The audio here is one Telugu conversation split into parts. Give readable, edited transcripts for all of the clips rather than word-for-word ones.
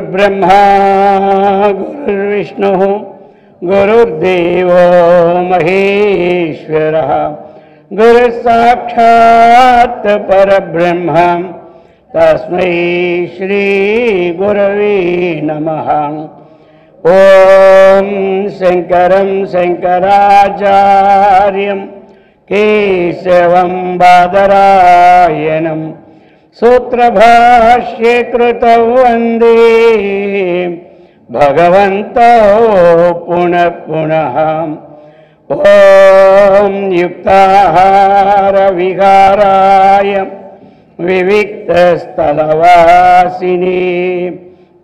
ब्रह्मा गुरुर्विष्णु गुरुर्देवो महेश्वरः गुरुसाक्षात् परब्रह्म तस्मै श्री गुरवे नमः। ओम शंकरं शंकराचार्यं केशवं बादरायणं सूत्रभाष्ये कृतौ वन्दे भगवन्तौ पुनः पुनः। ॐ युक्ताहार विहाराय विविक्तस्थलवासिने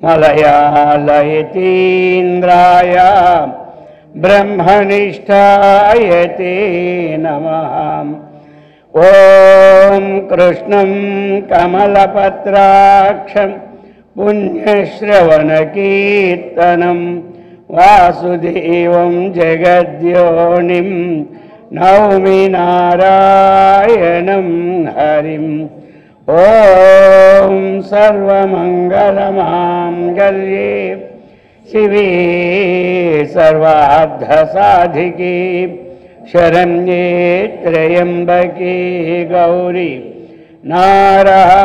मलयालयतीन्द्राय ब्रह्मनिष्ठाय ते नमः। ओम कृष्णं कमलपत्राक्षं पुण्यश्रवणकीर्तनं वासुदेवं जगद्योनिं नौमि नारायणं हरिं। ओम सर्वमंगलमांगल्ये शिवे सर्वार्थसाधिके शरण्ये त्र्यंबके गौरी नारायणि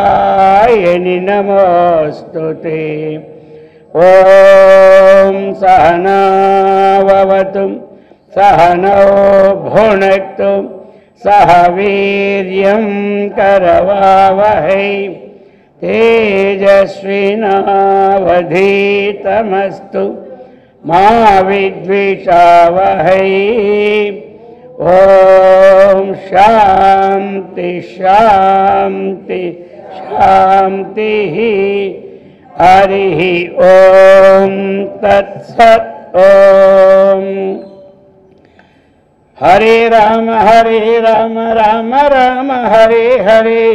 नमोस्तुते। ओम सहना भवतु सहनौ भुनक्तु सह वीर्यं करवावहै तेजस्विनावधीतमस्तु मा विद्विषावहै। ओम शांति शांति शांति। हरि ओम तत्सत्। ओम हरे राम राम राम हरे हरे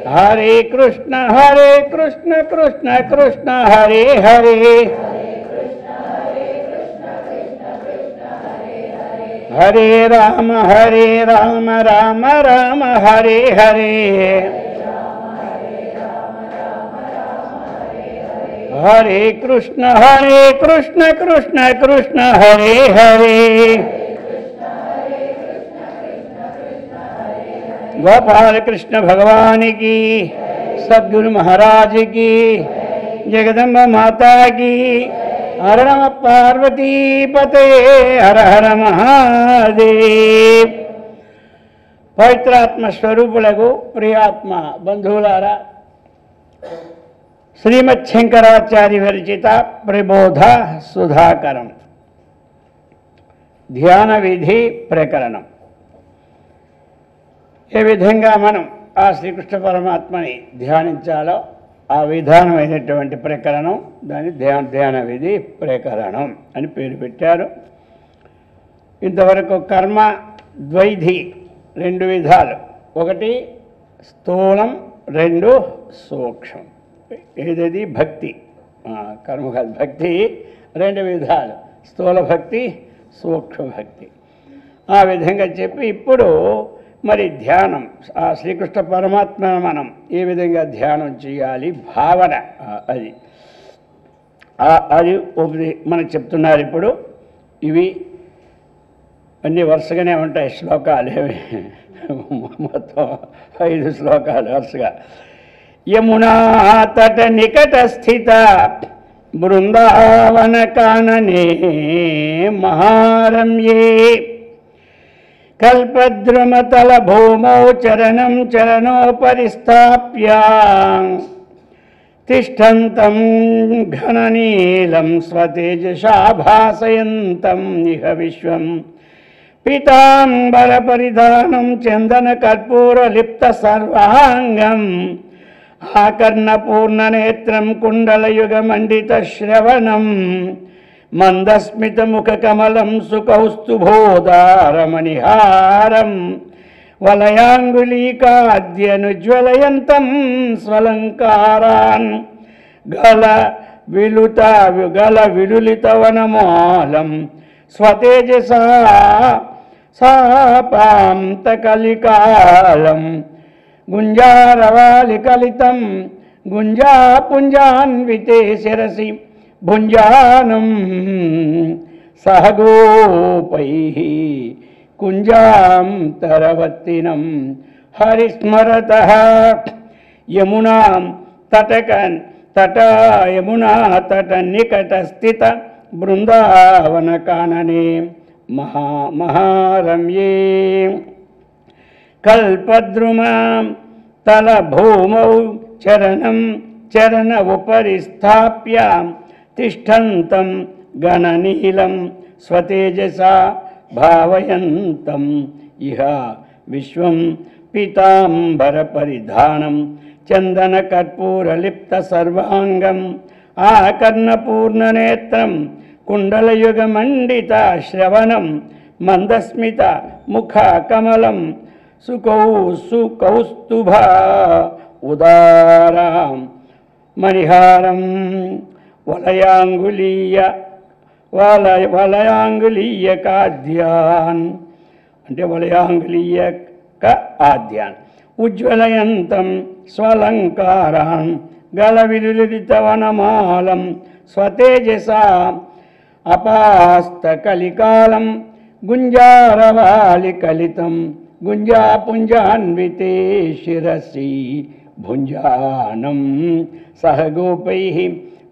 हरे कृष्ण कृष्ण कृष्ण हरे हरे हरे राम राम राम हरे हरे हरे कृष्ण कृष्ण कृष्ण हरे हरे गोपाल कृष्ण भगवान की, सद्गुरु महाराज की, जगदम्बा माता की। हर नम पार्वती पते हर हर महादेव। पवित्रात्म स्वरूपुलగు प्रियात्म बंधुవులారా, శ్రీమద్ శంకరాచార్య విరచిత ప్రబోధ సుధాకరం ధ్యాన విధి ప్రకరణం. ఏ విధంగా మనం ఆ శ్రీకృష్ణ పరమాత్మని ధ్యానించాలో ఆ విధానమైనటువంటి ప్రకరణం, దాని ధ్యాన విధి ప్రకరణం అని పేరు పెట్టారు. ఇంతవరకు కర్మ ద్వైధి, రెండు విధాలు, ఒకటి స్థూలం, రెండు సూక్ష్మం. ఏదది భక్తి, కర్మ కాదు భక్తి, రెండు విధాలు, స్థూల భక్తి, సూక్ష్మ భక్తి. ఆ విధంగా చెప్పి ఇప్పుడు మరి ధ్యానం, ఆ శ్రీకృష్ణ పరమాత్మ మనం ఏ విధంగా ధ్యానం చేయాలి, భావన అది అది మనకు చెప్తున్నారు. ఇప్పుడు ఇవి అన్నీ వరుసగానే ఉంటాయి శ్లోకాలు, మొత్తం 5 శ్లోకాలు వరుసగా. యమునా తట నికట స్థిత బృందావన కాననే మహారమ్యే కల్పద్రుమతల భూమౌ చరణం చరణోపరి స్థాప్య తిష్టంతం ఘననీలం స్వతేజసా భాసయంతం ఇహ విశ్వం పీతాంబర పరిధానం చందన కర్పూర లిప్త సర్వాంగం ఆకర్ణపూర్ణ నేత్రం కుండలయుగ మండిత శ్రవణం మందస్మిత ముఖ కమలం సుకౌస్తుభోదారమణిహారం వలయాంగులీకాద్యనుజ్వలయంతం స్వలంకారాన్ గల విలులితవనమాలం స్వతేజసా సాపాంతకలికాలం గుంజారవాలికలితం గుంజాపుంజాన్వితే శిరసి భుంజానం సహగోపైః కుంజాంతరవర్తినం హరిస్మరతః యమునాం యమునా తట నికటస్థిత బృందావన కాననే మహారమ్యే కల్పద్రుమాం తల భూమౌ చరణ ఉపరి స్థాప్య తిష్టంతం గణనీలం స్వతేజసా భావయంతం ఇహ విశ్వం పీతాంబర పరిధానం చందన కర్పూర లిప్త సర్వాంగం ఆకర్ణపూర్ణనేత్రం కుండలయుగ మండిత శ్రవణం మందస్మిత ముఖ కమలం సుకౌస్తుభ ఉదారాం మణిహారం వలయాంగులీయకాద్యాన్ అంటే వలయాంగులీయక ఆద్యాన్ ఉజ్వలయంతం స్వలంకారాన్ గలవిలులితవనమాలం స్వతేజసా అపాస్తకలికాలం గుంజారవాలికలితం గుంజాపుంజాన్వితే శిరసి భుంజానం సహగోపైః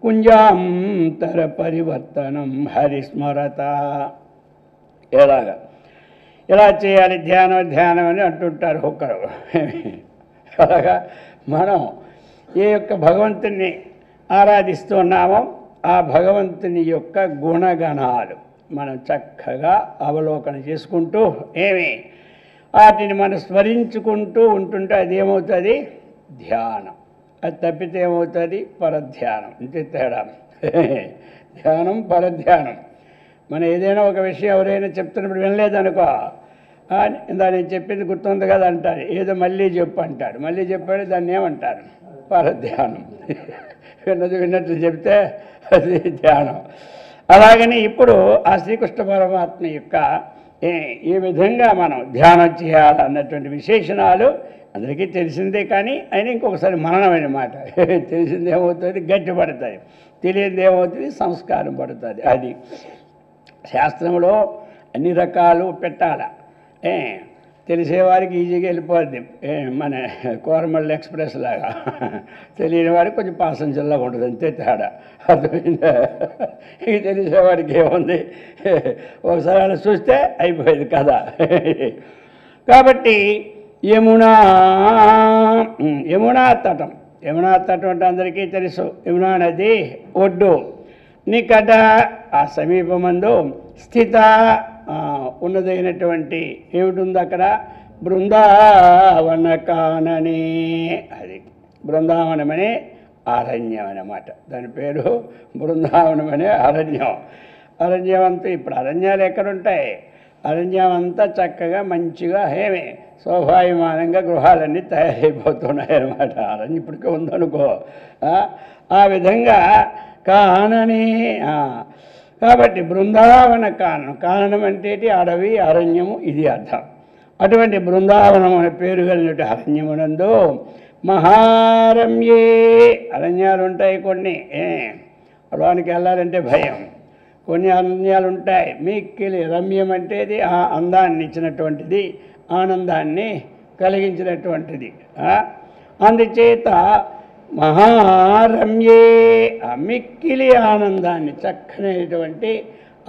కుంజాంతర పరివర్తనం హరిస్మరత. ఎలా చేయాలి ధ్యానం అని అంటుంటారు ఒక్కరు. అలాగా మనం ఏ యొక్క భగవంతుని ఆరాధిస్తున్నామో ఆ భగవంతుని యొక్క గుణగణాలు మనం చక్కగా అవలోకన చేసుకుంటూ వాటిని మనం స్మరించుకుంటూ ఉంటుంటే అది ఏమవుతుంది? ధ్యానం. అది తప్పితే ఏమవుతుంది? పరధ్యానం. ఇంతే తేడా. ధ్యానం పరధ్యానం. మనం ఏదైనా ఒక విషయం ఎవరైనా చెప్తున్నప్పుడు వినలేదనుకో, ఇందా నేను చెప్పింది గుర్తుంది కదా అంటారు, ఏదో మళ్ళీ చెప్పు అంటాడు. మళ్ళీ చెప్పాడు, దాన్ని ఏమంటారు? పరధ్యానం. విన్నట్లు చెప్తే అది ధ్యానం. అలాగని ఇప్పుడు ఆ శ్రీకృష్ణ పరమాత్మ యొక్క ఏ విధంగా మనం ధ్యానం చేయాలన్నటువంటి విశేషణాలు అందరికీ తెలిసిందే. కానీ అయినా ఇంకొకసారి మననమైన మాట. తెలిసింది ఏమవుతుంది? గట్టి పడుతుంది. తెలియదు ఏమవుతుంది? సంస్కారం పడుతుంది. అది శాస్త్రంలో అన్ని రకాలు పెట్టాల. తెలిసేవారికి ఈజీగా వెళ్ళిపోద్ది, మన కోరమల్ ఎక్స్ప్రెస్ లాగా. తెలియని వాడికి కొంచెం పాసెంజర్లాగా ఉంటుంది, అంతే తేడా. అర్థమైందా? ఇక తెలిసేవాడికి ఏముంది, ఒకసారి అలా చూస్తే అయిపోయేది కదా. కాబట్టి యమునా తటం అంటే అందరికీ తెలుసు. యమునా నది ఒడ్డు నికట ఆ సమీపమందు స్థిత ఉన్నదైనటువంటి ఏమిటి అక్కడ? బృందావన కాననే. అది బృందావనమనే అరణ్యం అన్నమాట. దాని పేరు బృందావనమనే అరణ్యం. అరణ్యం అంతా ఇప్పుడు అరణ్యాలు ఎక్కడుంటాయి? అరణ్యం అంతా చక్కగా మంచిగా శోభాయమానంగా గృహాలన్నీ తయారైపోతున్నాయి అన్నమాట. అరణ్యం ఇప్పటికే ఉందనుకో. ఆ విధంగా కాననే. కాబట్టి బృందావన కాననం అంటే అడవి, అరణ్యము, ఇది అర్థం. అటువంటి బృందావనం అనే పేరు కలిగినటువంటి అరణ్యమునందు మహారమ్యే. అరణ్యాలు ఉంటాయి కొన్ని, లోనికి వెళ్ళాలంటే భయం. కొన్ని అరణ్యాలు ఉంటాయి మిక్కిలి రమ్యం అంటే ఆ అందాన్ని ఇచ్చినటువంటిది, ఆనందాన్ని కలిగించినటువంటిది. అందుచేత మహారమ్యే, మిక్కిలి ఆనందాన్ని చక్కనైనటువంటి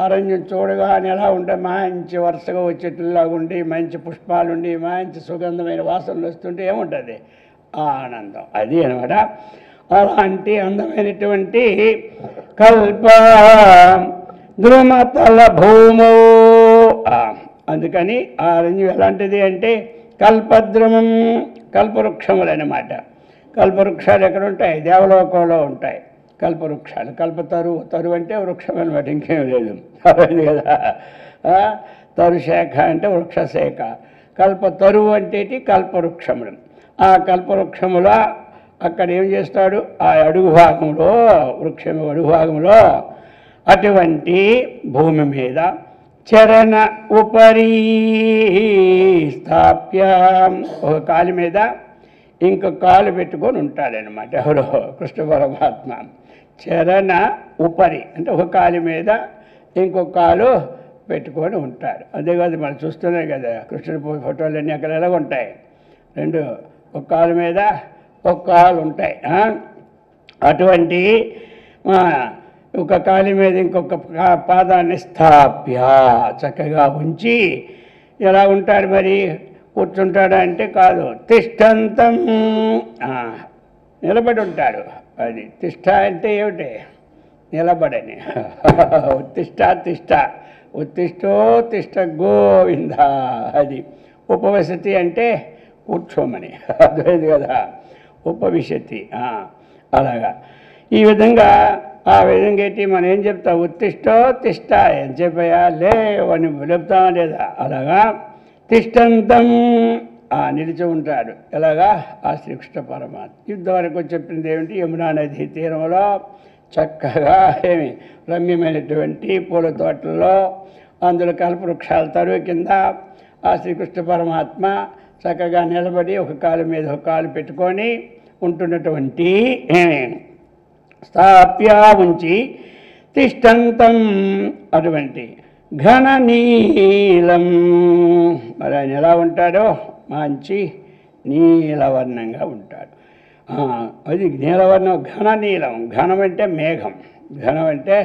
అరణ్యం చూడగానే ఎలా ఉంటాయి? మంచి వరుసగా వచ్చేట్లాగా ఉండి, మంచి పుష్పాలుండి, మంచి సుగంధమైన వాసనలు వస్తుంటే ఏముంటుంది? ఆనందం. అది అనమాట. అలాంటి అందమైనటువంటి కల్ప ద్రుమతల భూమో, అందుకని ఆ అరణ్యం ఎలాంటిది అంటే కల్పద్రుమం, కల్పవృక్షములు అన్నమాట. కల్పవృక్షాలు ఎక్కడ ఉంటాయి? దేవలోకంలో ఉంటాయి కల్పవృక్షాలు. తరువు అంటే వృక్షం అనమాట, ఇంకేం లేదు. అర్థమైంది కదా? తరుశాఖ అంటే వృక్షశాఖ, తరువు అంటే కల్పవృక్షములు. ఆ కల్పవృక్షముల అక్కడ ఏం చేస్తాడు? ఆ అడుగు భాగంలో, వృక్షం అడుగు భాగంలో అటువంటి భూమి మీద చరణ ఉపరి స్థాప్య, ఒక కాలు మీద ఇంకొక కాలు పెట్టుకొని ఉంటాడనమాట. ఎవరో కృష్ణ పరమాత్మ. చరణ ఉపరి అంటే ఒక కాలు మీద ఇంకొక కాలు పెట్టుకొని ఉంటాడు. అదే కాదు, మనం చూస్తున్నాం కదా కృష్ణుడి ఫోటోలన్నీ అక్కడ ఎలాగ ఉంటాయి, రెండు ఒక కాలు మీద ఒక కాలు ఉంటాయి. అటువంటి ఒక కాలి మీద ఇంకొక పాదాన్ని స్థాప్య చక్కగా ఉంచి ఎలా ఉంటాడు మరి? కూర్చుంటాడా అంటే కాదు, తిష్టంతం నిలబడి ఉంటాడు. అది తిష్ట అంటే ఏమిటి? నిలబడని. ఉత్తిష్టో తిష్ట గోవింద. అది ఉపవసతి అంటే కూర్చోమని, అర్థమైంది కదా? ఉపవిశతి. అలాగా ఈ విధంగా ఆ విధంగా ఏంటి మనం ఏం చెప్తాం? ఉత్తిష్టో తిష్ట ఏం చెప్పాయా? లేవని చెప్తామా లేదా? అలాగా తిష్టంతం నిలిచి ఉంటాడు. ఎలాగా? ఆ శ్రీకృష్ణ పరమాత్మ. ఇంతవరకు చెప్పింది ఏమిటి? యమునా నది తీరంలో చక్కగా ఏమి రమ్యమైనటువంటి పూల తోటల్లో, అందులో కల్పవృక్షాల తరువు కింద ఆ శ్రీకృష్ణ పరమాత్మ చక్కగా నిలబడి ఒక కాలు మీద ఒక కాలు పెట్టుకొని ఉంటున్నటువంటి స్థాప్య ఉంచి తిష్టంతం అటువంటి ఘన నీలం. మరి ఆయన ఎలా ఉంటాడో? మంచి నీలవర్ణంగా ఉంటాడు. అది నీలవర్ణం, ఘన నీలం. ఘనం అంటే మేఘం, ఘనం అంటే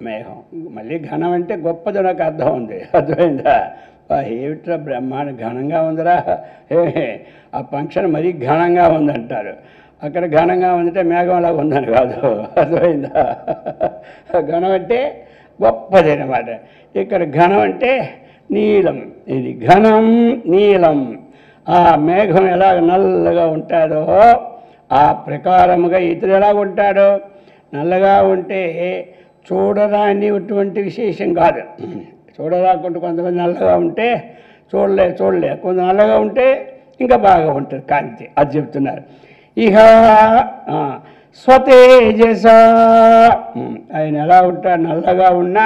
మేఘం. మళ్ళీ ఘనం అంటే గొప్పది నాకు అర్థం ఉంది, అర్థమైందా? ఏమిట్రా బ్రహ్మాండ ఘనంగా ఉందిరా, ఆ ఫంక్షన్ మరీ ఘనంగా ఉందంటారు. అక్కడ ఘనంగా ఉందంటే మేఘంలాగా ఉందని కాదు, అర్థమైందా? ఘనం అంటే గొప్పది అన్నమాట. ఇక్కడ ఘనం అంటే నీలం. ఇది ఘనం నీలం. ఆ మేఘం ఎలాగ నల్లగా ఉంటాడో ఆ ప్రకారముగా ఇతడు ఎలా ఉంటాడో. నల్లగా ఉంటే చూడరానిటువంటి విశేషం కాదు. చూడరాకుండా కొంతమంది నల్లగా ఉంటే చూడలే, కొంత నల్లగా ఉంటే ఇంకా బాగా ఉంటుంది కాంతి. అది చెప్తున్నారు. ఇహ స్వతేజస, ఆయన ఎలా ఉంటాడు? నల్లగా ఉన్నా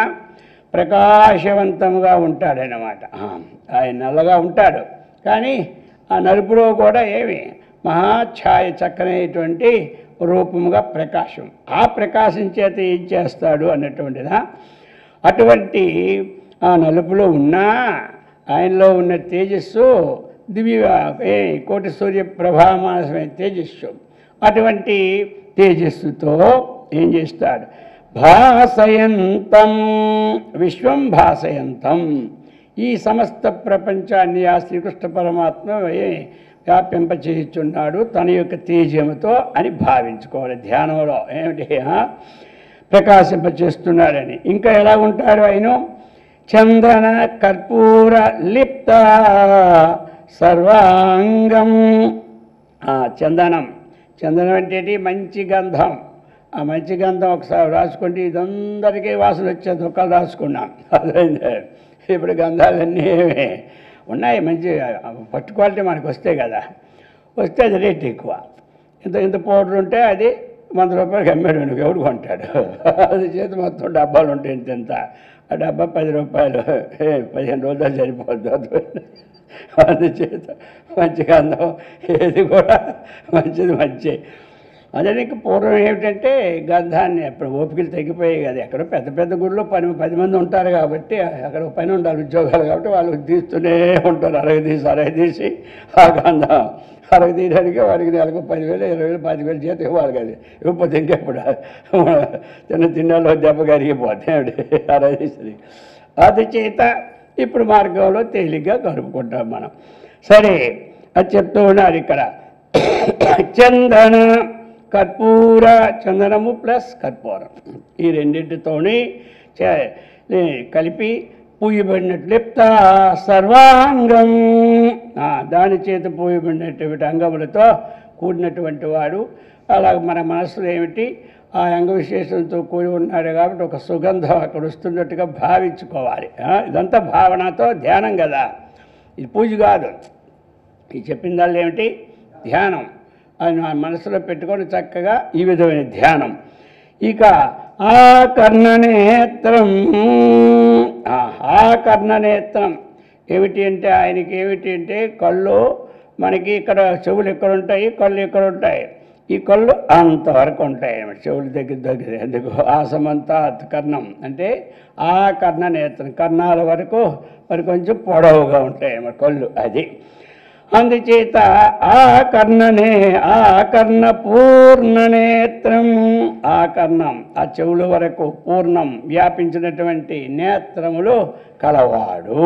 ప్రకాశవంతంగా ఉంటాడనమాట. ఆయన నల్లగా ఉంటాడు, కానీ ఆ నలుపులో కూడా ఏమి మహాఛాయ చక్కనైనటువంటి రూపముగా ప్రకాశం. ఆ ప్రకాశం చేత ఏం చేస్తాడు అన్నటువంటిదా. అటువంటి ఆ నలుపులో ఉన్నా ఆయనలో ఉన్న తేజస్సు దివ్య కోటి సూర్య ప్రభామానసమైన తేజస్సు. అటువంటి తేజస్సుతో ఏం చేస్తాడు? భాసయంతం, విశ్వం భాసయంతం. ఈ సమస్త ప్రపంచాన్ని ఆ శ్రీకృష్ణ పరమాత్మ వ్యాపింపచేయుచున్నాడు తన యొక్క తేజముతో అని భావించుకోవాలి ధ్యానంలో. ఏమిటి? ప్రకాశింపచేస్తున్నాడని. ఇంకా ఎలా ఉంటాడు ఆయన? చందన కర్పూర లిప్త సర్వాంగం. చందనం, చందనం అంటే మంచి గంధం. ఆ మంచి గంధం ఒకసారి రాసుకుంటే ఇదందరికీ వాసన వచ్చేది. ఒకళ్ళు రాసుకున్నాం, అదైంది. ఇప్పుడు గంధాలన్నీ ఉన్నాయి, మంచి ఫస్ట్ క్వాలిటీ మనకు వస్తాయి కదా. వస్తే అది రేట్ ఎక్కువ. ఇంత పౌడర్ ఉంటే అది 100 రూపాయలకి అమ్మాడు, నువ్వు ఎవడు కొంటాడు? అది చేత మొత్తం డబ్బాలు ఉంటాయి ఇంత. ఆ డబ్బా 10 రూపాయలు, 15 రోజులు సరిపోద్దు. అందుచేత మంచి గంధం ఏది కూడా మంచి. అదే నీకు పూర్వం ఏమిటంటే గంధాన్ని అప్పుడు ఓపికలు తగ్గిపోయాయి కదా. ఎక్కడో పెద్ద గుడిలో 10 మంది ఉంటారు కాబట్టి అక్కడ పని ఉండాలి, ఉద్యోగాలు కాబట్టి వాళ్ళు తీస్తూనే ఉంటారు. అరగదీసి ఆ గంధం అరగదీయడానికి వాడికి నెలకు 10,000, 20,000, 25,000 జీతం ఇవ్వాలి కదా. ఇవ్వకపోతే ఇంకెప్పుడు తిన్నాలో దెబ్బ కరిగిపోతాయి అరగదీసి. అందుచేత ఇప్పుడు మార్గంలో తేలిగ్గా గడుపుకుంటాం మనం. సరే, అది చెప్తూ ఉన్నారు ఇక్కడ. చందన కర్పూర, చందనము ప్లస్ కర్పూరం, ఈ రెండింటితోని కలిపి పూయబడినట్టు లిప్త సర్వాంగం, దాని చేత పూయబడినటువంటి అంగములతో కూడినటువంటి వాడు. అలాగే మన మనసులో ఏమిటి, ఆ అంగ విశేషంతో కూడి ఉన్నాడు కాబట్టి ఒక సుగంధం అక్కడ వస్తున్నట్టుగా భావించుకోవాలి. ఇదంతా భావనతో ధ్యానం కదా, ఇది పూజ కాదు. ఈ చెప్పిన దాళ్ళు ఏమిటి, ధ్యానం. అది మన మనసులో పెట్టుకొని చక్కగా ఈ విధమైన ధ్యానం. ఇక ఆ కర్ణనేత్రం, ఆ కర్ణనేత్రం ఏమిటి అంటే ఆయనకి ఏమిటి అంటే కళ్ళు, మనకి ఇక్కడ చెవులు ఎక్కడ ఉంటాయి, కళ్ళు ఎక్కడ ఉంటాయి, ఈ కళ్ళు అంతవరకు ఉంటాయి అన్నమాట, చెవులు దగ్గర ఎందుకు ఆసమంతా కర్ణం అంటే ఆ కర్ణనేత్రం, కర్ణాల వరకు మరి కొంచెం పొడవుగా ఉంటాయి అన్నమాట కళ్ళు. అది అందుచేత ఆ కర్ణ పూర్ణనేత్రం, ఆ కర్ణం ఆ చెవుల వరకు పూర్ణం వ్యాపించినటువంటి నేత్రములు కలవాడు.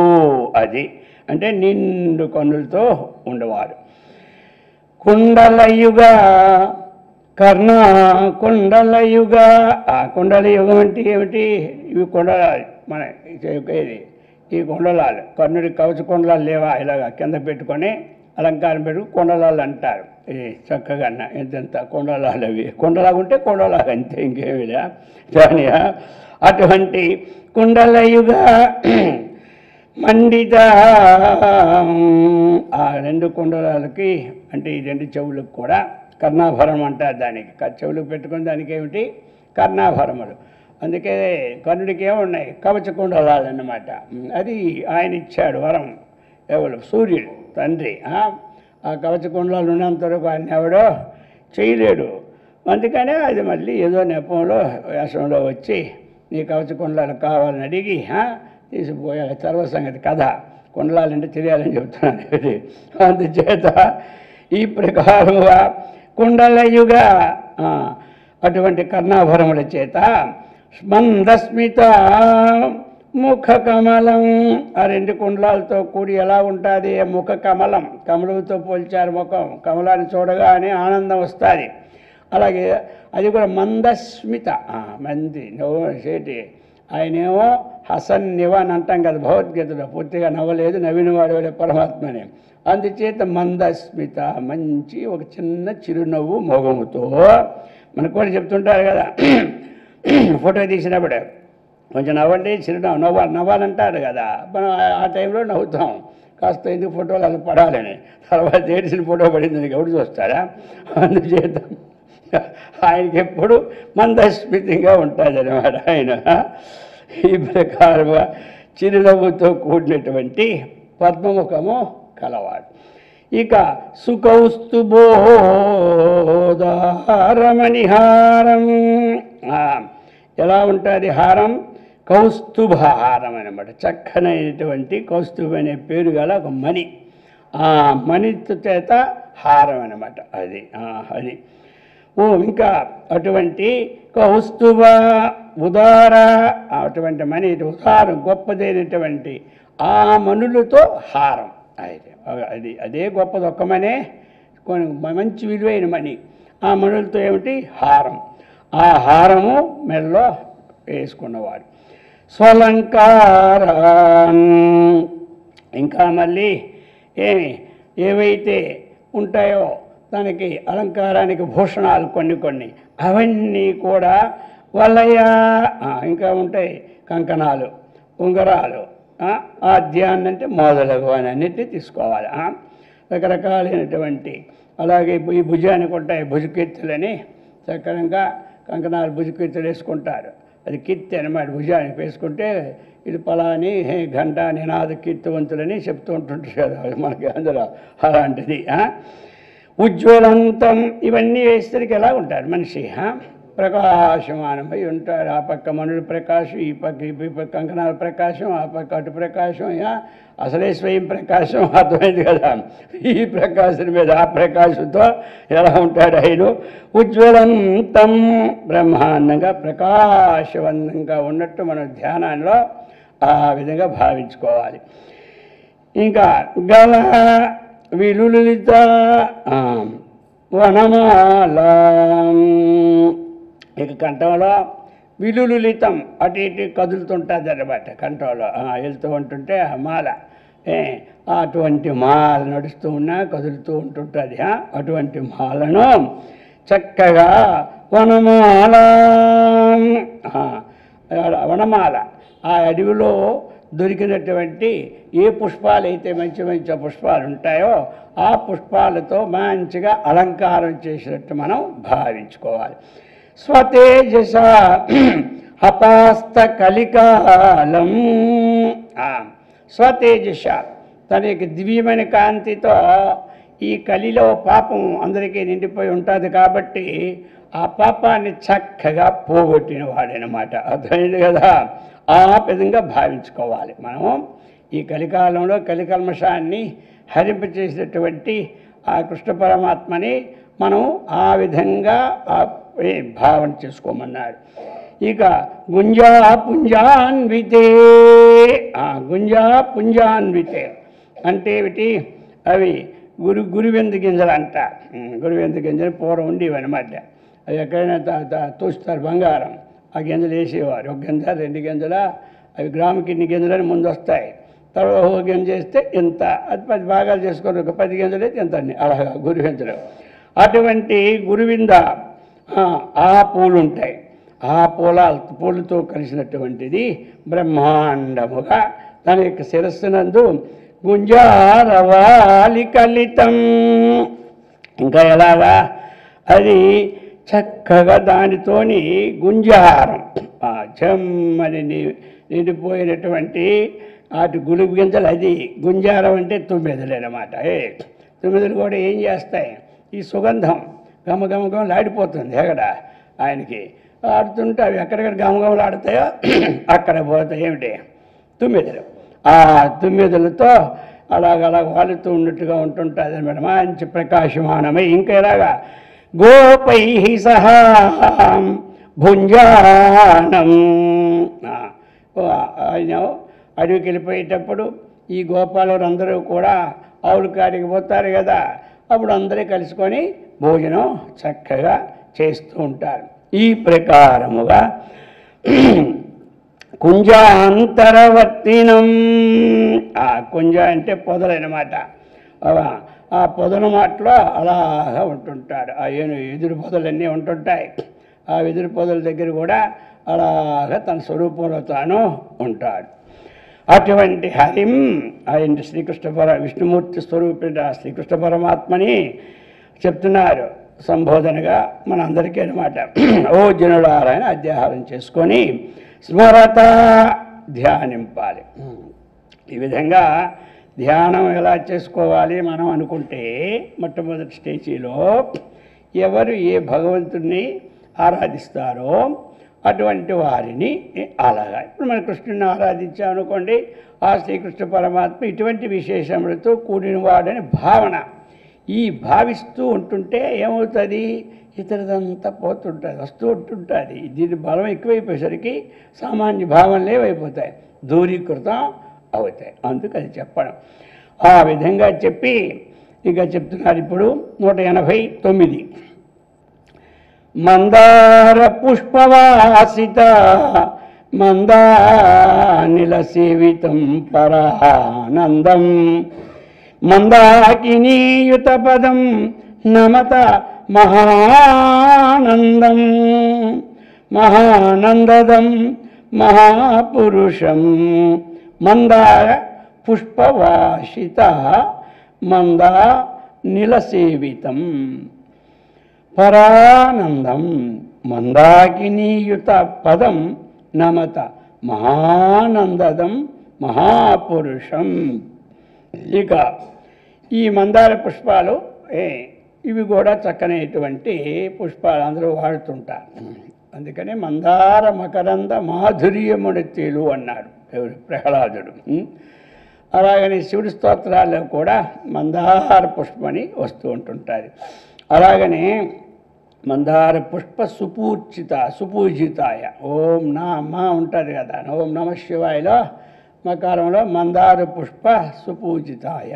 అది అంటే నిండు కన్నులతో ఉండవాడు. కుండలయుగ కర్ణ కుండలయుగ, ఆ కుండలయుగం అంటే ఏమిటి, ఇవి కుండలాలు మన ఇది, ఈ కుండలాలు కర్ణుడి కవచ కుండలాలు లేవా, ఇలాగా కింద పెట్టుకొని అలంకారం పెట్టుకు కుండలాలు అంటారు. ఇది చక్కగా ఎంతెంత కుండలాలు, అవి కుండలాగుంటే కుండలాగా అంతే, ఇంకేమిలా కానీ అటువంటి కుండలయుగ మండిత, ఆ రెండు కుండలాలకి అంటే ఈ రెండు చెవులకు కూడా కర్ణాభరణం అంటారు. దానికి చెవులకు పెట్టుకుని దానికి ఏమిటి కర్ణాభరణములు. అందుకే కర్ణుడికి ఏమున్నాయి కవచ కుండలాలు అన్నమాట. అది ఆయన ఇచ్చాడు వరం, ఎవరు సూర్యుడు తండ్రి. ఆ కవచ కుండలాలు ఉన్నంతవరకు ఆయన ఎవడో చేయలేడు. అందుకనే అది మళ్ళీ ఏదో నెపంలో వేషంలో వచ్చి నీ కవచ కుండలాలు కావాలని అడిగి తీసిపోయాలి. సర్వసంగతి కథ, కుండలాలంటే తెలియాలని చెప్తున్నాను. అందుచేత ఈ ప్రకారంగా కుండలయుగ అటువంటి కర్ణాభరముల చేత మందస్మిత ముఖ కమలం, ఆ రెండు కుండలాలతో కూడి ఎలా ఉంటుంది ముఖ కమలం, కమలంతో పోల్చారు ముఖం, కమలాన్ని చూడగానే ఆనందం వస్తుంది. అలాగే అది కూడా మందస్మిత, మంది నవ్వు చేటి, ఆయనేమో హసన్ నివాన్ అంటాం కదా భగవద్గీతలో, పూర్తిగా నవ్వలేదు, నవ్విన వాడు పరమాత్మని. అందుచేత మందస్మిత, మంచి ఒక చిన్న చిరునవ్వు మొగముతో. మనకు కూడా చెప్తుంటారు కదా ఫోటో తీసినప్పుడు కొంచెం నవ్వండి, చిరునవ్వు నవ్వాలంటారు కదా, మనం ఆ టైంలో నవ్వుతాం. కాస్త ఎందుకు ఫోటోలు అలా పడాలని, తర్వాత ఏడిసిన ఫోటో పడిందని ఎవడు చూస్తారా. అందుచేత ఆయనకి ఎప్పుడు మందస్మితంగా ఉంటుంది అన్నమాట. ఆయన ఈ ప్రకారంగా చిరునవ్వుతో కూడినటువంటి పద్మముఖము కలవాడు. ఇక సుకౌస్తుభోదారమణిహారం, ఎలా ఉంటుంది హారం, కౌస్తుభహారం అన్నమాట. చక్కనైనటువంటి కౌస్తుభ అనే పేరు గల ఒక మణి, ఆ మణి చేత హారం అన్నమాట. అది అది ఇంకా అటువంటి కౌస్తుభ ఉదార, అటువంటి మణి ఉదారం గొప్పదైనటువంటి ఆ మణులతో హారం. అది అదే గొప్పది, ఒక్క మనే మంచి విలువైన మణి. ఆ మణులతో ఏమిటి హారం, ఆ హారము మెడలో వేసుకున్నవాడు. స్వలంకార, ఇంకా మళ్ళీ ఏవైతే ఉంటాయో దానికి అలంకారానికి భూషణాలు కొన్ని అవన్నీ కూడా వలయ, ఇంకా ఉంటాయి కంకణాలు, ఉంగరాలు, ఆద్యాన్ని అంటే మొదలగు అని అన్నిటినీ తీసుకోవాలి. రకరకాలైనటువంటి, అలాగే ఈ భుజానికి ఉంటాయి భుజకీర్తులని, చక్కగా కంకణాలు భుజకీర్తులు వేసుకుంటారు. అది కీర్తి అన్నమాట. భుజానికి వేసుకుంటే ఇది పలాని గంట నినాద కీర్తివంతులని చెప్తూ ఉంటుంటారు కదా మనకి, అందులో అలాంటిది. ఉజ్వలంతం ఇవన్నీ వేసేసరికి ఎలా ఉంటారు మనిషి, ప్రకాశమానమై ఉంటాడు. ఆ పక్క మనుడు ప్రకాశం, ఈ పక్క కంకణాల ప్రకాశం, ఆ పక్క అటు ప్రకాశం, అసలే స్వయం ప్రకాశం. అర్థమైంది కదా, ఈ ప్రకాశం మీద ఆ ప్రకాశంతో ఎలా ఉంటాడు ఆయన. ఉజ్వలంతం బ్రహ్మాండంగా ప్రకాశవంతంగా ఉన్నట్టు మనం ధ్యానంలో ఆ విధంగా భావించుకోవాలి. ఇంకా గల విలులిత వనమాల, ఇక కంఠంలో విలులితం అటు ఇటు కదులుతుంటుంది అన్నమాట, కంట్రోల్ వెళ్తూ ఉంటుంటే ఆ మాల అటువంటి మాల నడుస్తూ ఉన్నా కదులుతూ ఉంటుంటుంది. అటువంటి మాలను చక్కగా వనమాల వనమాల ఆ అడవిలో దొరికినటువంటి ఏ పుష్పాలు అయితే మంచి మంచి పుష్పాలు ఉంటాయో ఆ పుష్పాలతో మంచిగా అలంకారం చేసినట్టు మనం భావించుకోవాలి. స్వతేజస హతాస్త కలికాలం స్వతేజస తన యొక్క దివ్యమైన కాంతితో ఈ కలిలో పాపం అందరికీ నిండిపోయి ఉంటుంది కాబట్టి ఆ పాపాన్ని చక్కగా పోగొట్టిన వాడనమాట. అర్థమైంది కదా? ఆ విధంగా భావించుకోవాలి మనం. ఈ కలికాలంలో కలికల్మషాన్ని హరింపచేసినటువంటి ఆ కృష్ణ పరమాత్మని మనం ఆ విధంగా భావన చేసుకోమన్నాడు. ఇక గుంజా పుంజాన్వితే గుంజా పుంజాన్వితే అంటే ఏమిటి? అవి గురువెందు గింజలు అంట. గురువెందు గింజలు పూర్వం ఉండేవన్నమాట. అవి ఎక్కడైనా తోస్తారు బంగారం. ఆ గింజలు వేసేవారు. ఒక గింజ 2 గింజల అవి గ్రాముకి ఇన్ని గింజలని ముందు వస్తాయి. తర్వాత ఒక గింజ వేస్తే ఇంత, అది 10 భాగాలు చేసుకొని ఒక 10 గింజలు అయితే ఎంత అన్ని అలాగా గురువింజలు. అటువంటి గురువింద ఆ పూలు ఉంటాయి. ఆ పూలతో కలిసినటువంటిది బ్రహ్మాండముగా తన యొక్క శిరస్సునందు గుంజారవాలి కలితం. ఇంకా ఎలాగా? అది చక్కగా దానితోని గుంజారం చెమ్మని నిండిపోయినటువంటి అటు గులుగు గింజలు. అది గుంజారం అంటే 9 అన్నమాట. 9 కూడా ఏం చేస్తాయి? ఈ సుగంధం గమగమగమలు ఆడిపోతుంది ఎక్కడ ఆయనకి ఆడుతుంటే అవి ఎక్కడెక్కడ గమగమలు ఆడుతాయో అక్కడ పోతాయి. ఏమిటి? 9. ఆ 9లతో అలాగ వాలుతూ ఉన్నట్టుగా ఉంటుంటుంది అనమాట. మంచి ప్రకాశమానమై ఇంకా ఎలాగా గోపై సహా భుంజానం. ఆయన అడవికి వెళ్ళిపోయేటప్పుడు ఈ గోపాలులందరూ కూడా ఆవుల కాడికి పోతారు కదా, అప్పుడు అందరూ కలుసుకొని భోజనం చక్కగా చేస్తూ ఉంటారు. ఈ ప్రకారముగా కుంజాంతరవర్తినం. కుంజ అంటే పొదలన్నమాట. ఆ పొదల మాటలో అలాగా ఉంటుంటాడు. ఆ ఎదురు పొదలన్నీ ఉంటుంటాయి. ఆ ఎదురు పొదల దగ్గర కూడా అలాగా తన స్వరూపంలో తాను ఉంటాడు. అటువంటి హరిం ఆయన విష్ణుమూర్తి స్వరూపిత శ్రీకృష్ణ పరమాత్మని చెప్తున్నారు సంబోధనగా మనందరికీ అనమాట. ఓ జనులారా అని అధ్యాహారం చేసుకొని స్మరత ధ్యానింపాలి. ఈ విధంగా ధ్యానం ఎలా చేసుకోవాలి మనం అనుకుంటే, మొట్టమొదటి స్టేజీలో ఎవరు ఏ భగవంతుడిని ఆరాధిస్తారో అటువంటి వారిని అలాగా ఇప్పుడు మన కృష్ణుని ఆరాధించామనుకోండి, ఆ శ్రీకృష్ణ పరమాత్మ ఇటువంటి విశేషములతో కూడినవాడని భావన. ఈ భావిస్తూ ఉంటుంటే ఏమవుతుంది? ఇతరదంతా పోతుంటుంది, వస్తూ ఉంటుంటుంది. దీని బలం ఎక్కువైపోయేసరికి సామాన్య భావనలు ఏమైపోతాయి? దూరీకృతం అవుతాయి. అందుకు అది చెప్పడం. ఆ విధంగా చెప్పి ఇక చెప్తున్నారు ఇప్పుడు 189. మందార పుష్పవాసిత మందానిల సేవితం పరానందం మందాకినీయుత పదం నమత మహానందం మహానందదం మహాపురుషం మందార పుష్పవాసిత మందా నిలసేవితం పరానందం మందాకినీయుత పదం నమత మహానందదం మహాపురుషం. ఇక ఈ మందార పుష్పాలు ఇవి కూడా చక్కనైనటువంటి పుష్పాలు అందరూ వాడుతుంటారు. అందుకని మందార మకరంద మాధుర్యమునెత్తేలు అన్నాడు ఎవరు? ప్రహ్లాదుడు. అలాగని శివుడి స్తోత్రాల్లో కూడా మందార పుష్పమని వస్తూ ఉంటుంటుంది. అలాగనే మందార పుష్ప సుపూజితాయ ఓం మా ఉంటుంది కదా, ఓం నమ శివాయలో మకారంలో మందార పుష్ప సుపూజితాయ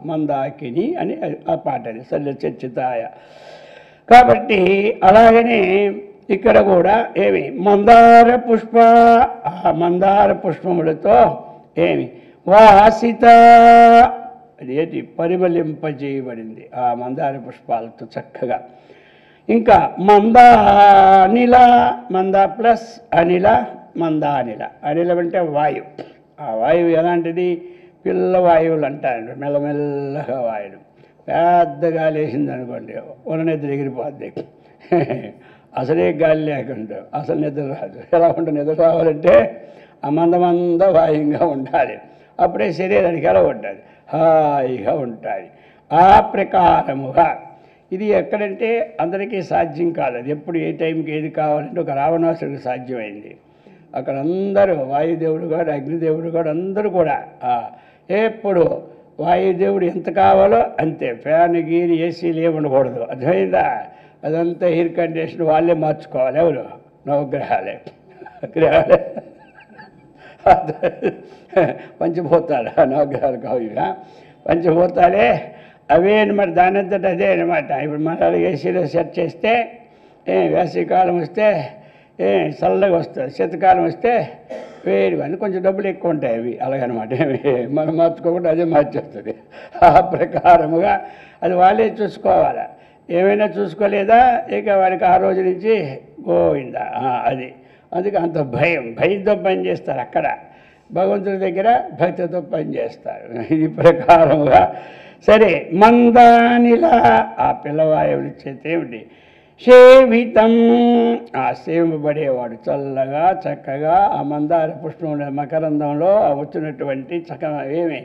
మందాకిని అని ఆ పాట, అది చర్చితాయ. కాబట్టి అలాగనే ఇక్కడ కూడా ఏమి మందార పుష్ప, ఆ మందార పుష్పములతో ఏమి వాసిత, అది ఏంటి పరిమళింపజేయబడింది ఆ మందార పుష్పాలతో చక్కగా. ఇంకా మందానిల, మంద ప్లస్ అనిల, మందానిల. అనిలం అంటే వాయువు. ఆ వాయువు ఎలాంటిది? పిల్ల వాయువులు అంటారు, మెల్లమెల్లగా వాయువు. పెద్ద గాలి వేసింది అనుకోండి ఉన్న నిద్ర ఎగిరిపోద్ది. అసలే గాలి లేకుండా అసలు నిద్ర రాదు. ఎలా ఉంటుంది? నిద్ర రావాలంటే ఆ మంద వాయువుగా ఉండాలి, అప్పుడే శరీరానికి ఎలా ఉంటుంది? హాయిగా ఉంటుంది. ఆ ప్రకారముగా ఇది ఎక్కడంటే అందరికీ సాధ్యం కాదు. అది ఎప్పుడు ఏ టైంకి ఏది కావాలంటే ఒక రావణాసుడికి సాధ్యమైంది. అక్కడ అందరూ వాయుదేవుడు కూడా, అగ్నిదేవుడు కూడా, అందరూ కూడా ఎప్పుడు వాయుదేవుడు ఎంత కావాలో అంతే. ఫ్యాన్ గీరి ఏసీలు ఏమి ఉండకూడదు, అర్థమైందా? అదంతా ఎయిర్ కండిషన్ వాళ్ళే మార్చుకోవాలి. ఎవరు? నవగ్రహాలే, గ్రహాలే, పంచభూతాలు. నవగ్రహాలు కావు, పంచభూతాలే అవే అనమాట. దాని అంతటా అదే అనమాట. ఇప్పుడు మన ఏసీలో సెట్ చేస్తే వేసవికాలం వస్తే చల్లగా వస్తుంది, శీతకాలం వస్తే వేడిగా అని కొంచెం డబ్బులు ఎక్కువ ఉంటాయి అవి, అలాగనమాట. మనం మార్చుకోకుండా అదే మార్చేస్తుంది. ఆ ప్రకారముగా అది వాళ్ళే చూసుకోవాలి. ఏమైనా చూసుకోలేదా ఇక వాడికి ఆ రోజు నుంచి గోవిందా. అది అందుకే అంత భయంతో పని చేస్తారు. అక్కడ భగవంతుడి దగ్గర భక్తితో పనిచేస్తారు. ఈ ప్రకారముగా సరే. మందానిలా ఆ పిల్లవాయువులు చేత ఏమిటి? సేవితం, ఆ సేవింపబడేవాడు చల్లగా చక్కగా ఆ మందార పుష్పంలో మకరందంలో వచ్చినటువంటి ఏమి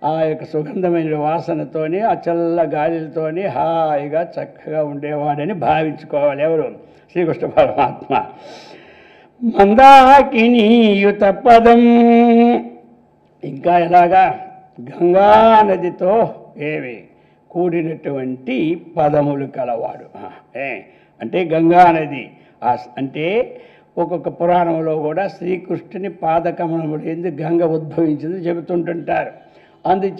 ఆ యొక్క సుగంధమైన వాసనతోని ఆ చల్ల గాలితోని హాయిగా చక్కగా ఉండేవాడని భావించుకోవాలి. ఎవరు? శ్రీకృష్ణ పరమాత్మ. మందాకినీయుత పదం, ఇంకా ఎలాగా? గంగా నదితో ఏమి కూడినటువంటి పదములు కలవాడు. అంటే గంగా నది అంటే ఒక్కొక్క పురాణంలో కూడా శ్రీకృష్ణుని పాదకమలములు ఎందుకు గంగ ఉద్భవించింది చెబుతుంటుంటారు. అందుకు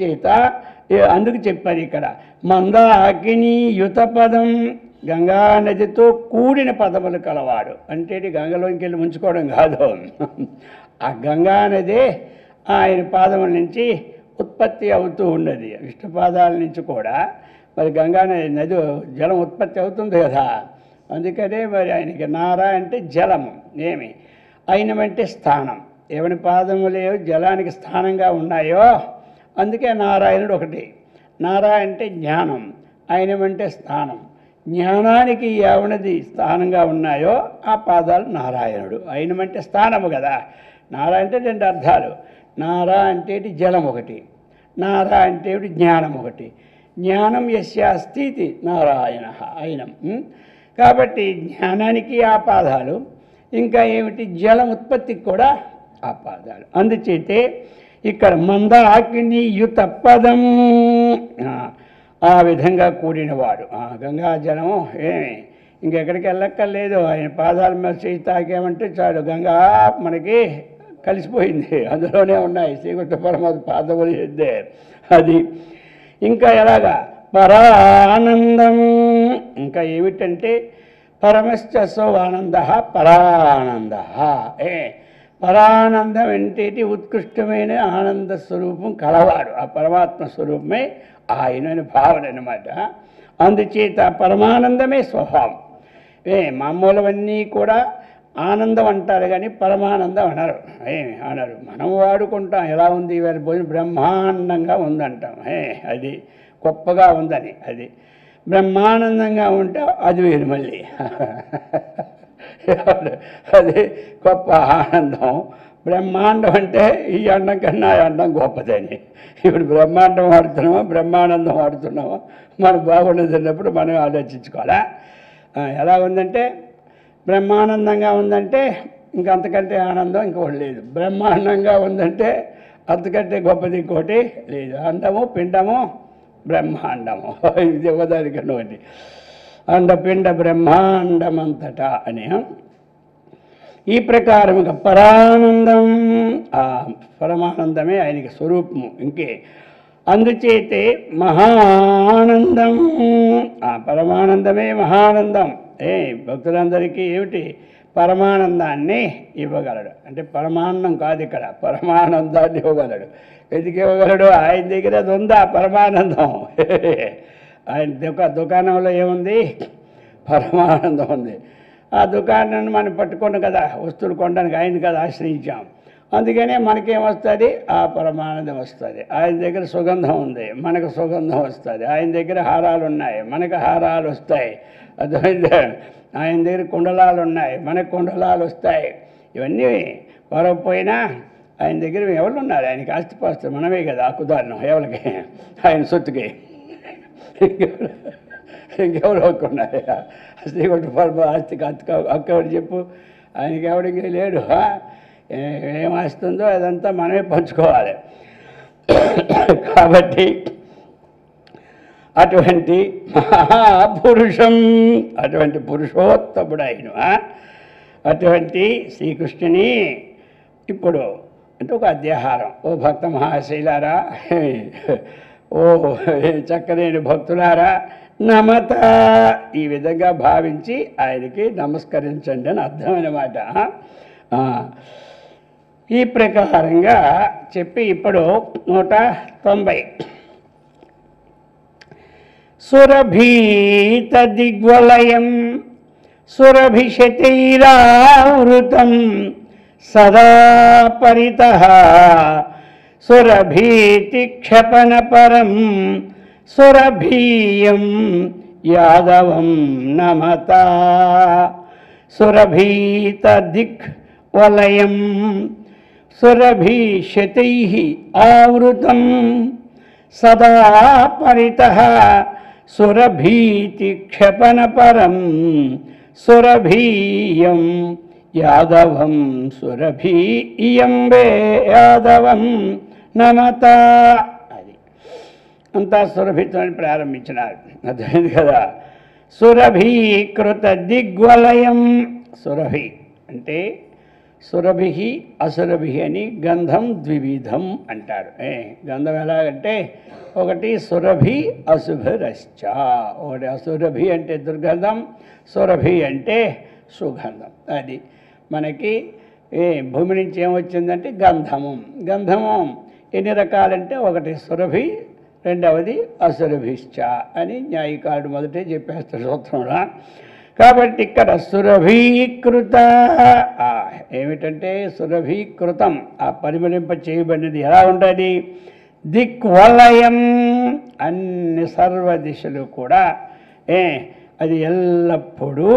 చెప్పారు ఇక్కడ మందాకిని యుత పదం, గంగా నదితో కూడిన పదములు కలవాడు. అంటే గంగలోకి వెళ్ళి ముంచుకోవడం కాదు, ఆ గంగా నదే ఆయన పాదముల నుంచి ఉత్పత్తి అవుతూ ఉన్నది. విష్ణుపాదాల నుంచి కూడా మరి గంగా నది జలం ఉత్పత్తి అవుతుంది కదా. అందుకనే మరి ఆయనకి నారా అంటే జలము, ఏమి అయినం అంటే స్థానం. ఎవని పాదములు జలానికి స్థానంగా ఉన్నాయో అందుకే నారాయణుడు ఒకటి. నారా అంటే జ్ఞానం, అయినం అంటే స్థానం. జ్ఞానానికి ఎవనది స్థానంగా ఉన్నాయో ఆ పాదాలు నారాయణుడు. అయినం అంటే స్థానము కదా. నారా అంటే రెండు అర్థాలు. నారా అంటే జలం ఒకటి, నారా అంటే జ్ఞానం ఒకటి. జ్ఞానం యస్యాస్తి నారాయణ అయినం. కాబట్టి జ్ఞానానికి ఆ పాదాలు, ఇంకా ఏమిటి జలం ఉత్పత్తికి కూడా ఆ పాదాలు. అందుచేతే ఇక్కడ మందాకిని యుత పదం ఆ విధంగా కూడినవాడు. గంగా జలము ఏమి ఇంకెక్కడికి వెళ్ళక్కర్లేదు, ఆయన పాదాల మీద చేయి తాకేమంటే చాలు గంగా మనకి కలిసిపోయింది, అందులోనే ఉన్నాయి శ్రీకృష్ణ పరమాత్మ పాదములు ఇద్దే. అది ఇంకా ఎలాగా? పరానందం, ఇంకా ఏమిటంటే పరమశ్చ ఆనంద పరానంద. పరానందం ఏంటి? ఉత్కృష్టమైన ఆనంద స్వరూపం కలవాడు. ఆ పరమాత్మ స్వరూపమే ఆయన భావన అన్నమాట. అందుచేత పరమానందమే స్వభావం. మామూలవన్నీ కూడా ఆనందం అంటారు కానీ పరమానందం అనరు. అనరు. మనం వాడుకుంటాం ఎలా ఉంది ఇవాళ భోజనం బ్రహ్మాండంగా ఉందంటాం. అది గొప్పగా ఉందని. అది బ్రహ్మానందంగా ఉంటే అది వేరు మళ్ళీ. అది గొప్ప ఆనందం. బ్రహ్మాండం అంటే ఈ అండం కన్నా ఆ అండం గొప్పదని. ఇప్పుడు బ్రహ్మాండం వాడుతున్నామో బ్రహ్మానందం వాడుతున్నామో మనకు బాగుండేటప్పుడు మనం ఆలోచించుకోవాలా. ఎలా ఉందంటే బ్రహ్మానందంగా ఉందంటే ఇంక అంతకంటే ఆనందం ఇంకోటి లేదు. బ్రహ్మాండంగా ఉందంటే అంతకంటే గొప్పది ఇంకోటి లేదు. అండము పిండము బ్రహ్మాండము, ఇది ఇవ్వదానికన్నా ఒకటి. అండపిండ బ్రహ్మాండమంతటా అని ఈ ప్రకారముగా పరానందం, ఆ పరమానందమే ఆయనకి స్వరూపము. ఇంకే అందుచేతే మహానందం, ఆ పరమానందమే మహానందం. భక్తులందరికీ ఏమిటి పరమానందాన్ని ఇవ్వగలడు. అంటే పరమాన్నం కాదు, ఇక్కడ పరమానందాన్ని ఇవ్వగలడు. ఎందుకు ఇవ్వగలడు? ఆయన దగ్గర అది ఉందా పరమానందం. ఆయన దుకాణంలో ఏముంది? పరమానందం ఉంది. ఆ దుకాణాన్ని మనం పట్టుకోండి కదా, వస్తువులు కొనడానికి ఆయన కదా ఆశ్రయించాం. అందుకనే మనకేమొస్తుంది? ఆ పరమానందం వస్తుంది. ఆయన దగ్గర సుగంధం ఉంది, మనకు సుగంధం వస్తుంది. ఆయన దగ్గర హారాలు ఉన్నాయి, మనకు హారాలు వస్తాయి. అర్థమైంది? ఆయన దగ్గర కుండలాలు ఉన్నాయి, మనకు కుండలాలు వస్తాయి. ఇవన్నీ వరకపోయినా ఆయన దగ్గర ఎవరు ఉన్నారు? ఆయనకి ఆస్తిపాస్తులు మనమే కదా హక్కుదారులం. ఎవరికి? ఆయన సొత్తుకి. ఇంకెవరు హక్కున్నారు? శ్రీకొట్టు పరమ ఆస్తికి హక్కు ఎవరు చెప్పు? ఆయనకి ఎవరికి లేడు. ఏం ఆస్తుందో అదంతా మనమే పంచుకోవాలి. కాబట్టి అటువంటి మహాపురుషం, అటువంటి పురుషోత్తముడు ఆయన, అటువంటి శ్రీకృష్ణుని ఇప్పుడు అంటే ఒక అధ్యాహారం. ఓ భక్త మహాశైలారా, ఓ చక్కలేని భక్తులారా, నమత ఈ విధంగా భావించి ఆయనకి నమస్కరించండి అని అర్థమైన మాట. ఈ ప్రకారంగా చెప్పి ఇప్పుడు 190 సురభీత దిగ్వలయం సురభిశతైరావృతం సదా పరితః సురభీతి క్షపణ పరం సురభీయం యాదవం నమత. సురభీత దిగ్వలయం సురభిశతైః ఆవృతం సదా పరితః సురభీతి క్షపణ పరం సురభీయం యాదవం సురభీయం వే యాదవం నమత. అది అంతా సురభితో ప్రారంభించినారు. అర్థమైంది కదా? సురభీకృత దిగ్వలయం. సురభి అంటే సురభి అసురభి అని గంధం ద్వివిధం అంటారు. గంధం ఎలాగంటే ఒకటి సురభి అశుభరశ్చ. ఒకటి అసురభి అంటే దుర్గంధం, సురభి అంటే సుగంధం. అది మనకి భూమి నుంచి ఏమొచ్చిందంటే గంధము. గంధము ఎన్ని రకాలంటే ఒకటి సురభి, రెండవది అసురభిశ్చ అని న్యాయకారుడు మొదటే చెప్పేస్తాడు సూత్రంలో. కాబట్టి ఇక్కడ సురభీకృత ఏమిటంటే సురభీకృతం, ఆ పరిమళింప చేయబడినది ఎలా ఉంటుంది? దిక్వలయం అన్ని సర్వ దిశలు కూడా అది ఎల్లప్పుడూ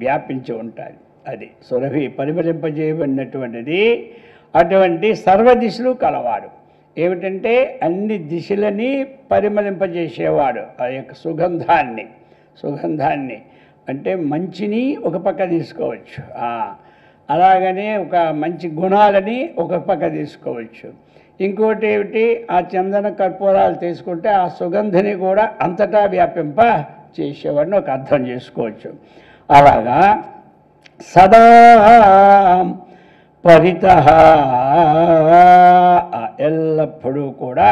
వ్యాపించి ఉంటుంది. అది సురభి పరిమళింపజేయబడినటువంటిది. అటువంటి సర్వదిశలు కలవాడు. ఏమిటంటే అన్ని దిశలని పరిమళింపజేసేవాడు. ఆ యొక్క సుగంధాన్ని అంటే మంచిని ఒక పక్క తీసుకోవచ్చు, అలాగనే ఒక మంచి గుణాలని ఒక పక్క తీసుకోవచ్చు. ఇంకోటి ఏమిటి? ఆ చందన కర్పూరాలు తీసుకుంటే ఆ సుగంధిని కూడా అంతటా వ్యాపింప చేసేవాడిని ఒక అర్థం చేసుకోవచ్చు. అలాగా సదా పరితః ఎల్లప్పుడూ కూడా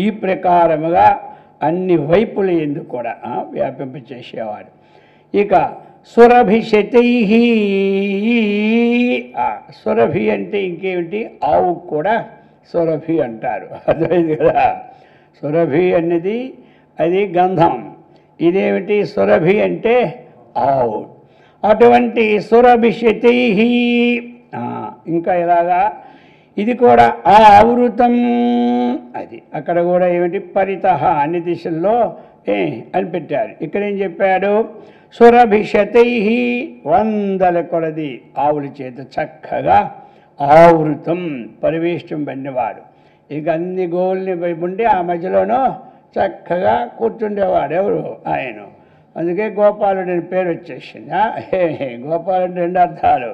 ఈ ప్రకారముగా అన్ని వైపుల యందు కూడా వ్యాపింప చేసేవాడు. ఇక సురభిశతైః. సురభి అంటే ఇంకేమిటి? ఆవు కూడా సురభి అంటారు. అర్థమైంది కదా? సురభి అనేది అది గంధం, ఇదేమిటి? సురభి అంటే ఆవు. అటువంటి సురభిశతైః. ఇంకా ఇలాగా ఇది కూడా ఆవృతం. అది అక్కడ కూడా ఏమిటి? పరితః అన్ని దిశల్లో అని పెట్టారు. ఇక్కడ ఏం చెప్పాడు? సురభిశతైః 100 కొలది ఆవుల చేత చక్కగా ఆవృతం పరివేష్టం పడినవాడు. ఇక అన్ని గోవుల్ని ఉండి ఆ మధ్యలోనూ చక్కగా కూర్చుండేవాడు. ఎవరు? ఆయన. అందుకే గోపాలుడు అని పేరు వచ్చేసింది. గోపాలుడు 2 అర్థాలు.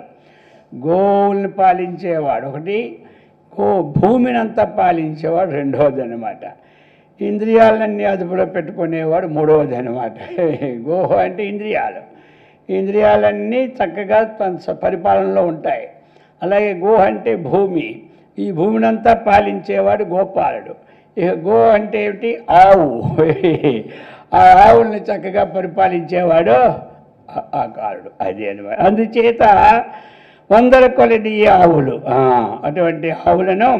గోవుల్ని పాలించేవాడు ఒకటి, భూమిని అంతా పాలించేవాడు రెండవది అనమాట. ఇంద్రియాలన్నీ అదుపులో పెట్టుకునేవాడు మూడవది అనమాట. గోహ అంటే ఇంద్రియాలు, ఇంద్రియాలన్నీ చక్కగా పరిపాలనలో ఉంటాయి. అలాగే గోహ అంటే భూమి, ఈ భూమిని అంతా పాలించేవాడు గోపాలుడు. ఇక గో అంటే ఏమిటి? ఆవు. ఆ ఆవుల్ని చక్కగా పరిపాలించేవాడు ఆ కారుడు. అది అనమాట. అందుచేత వందల కొలది ఆవులు, అటువంటి ఆవులను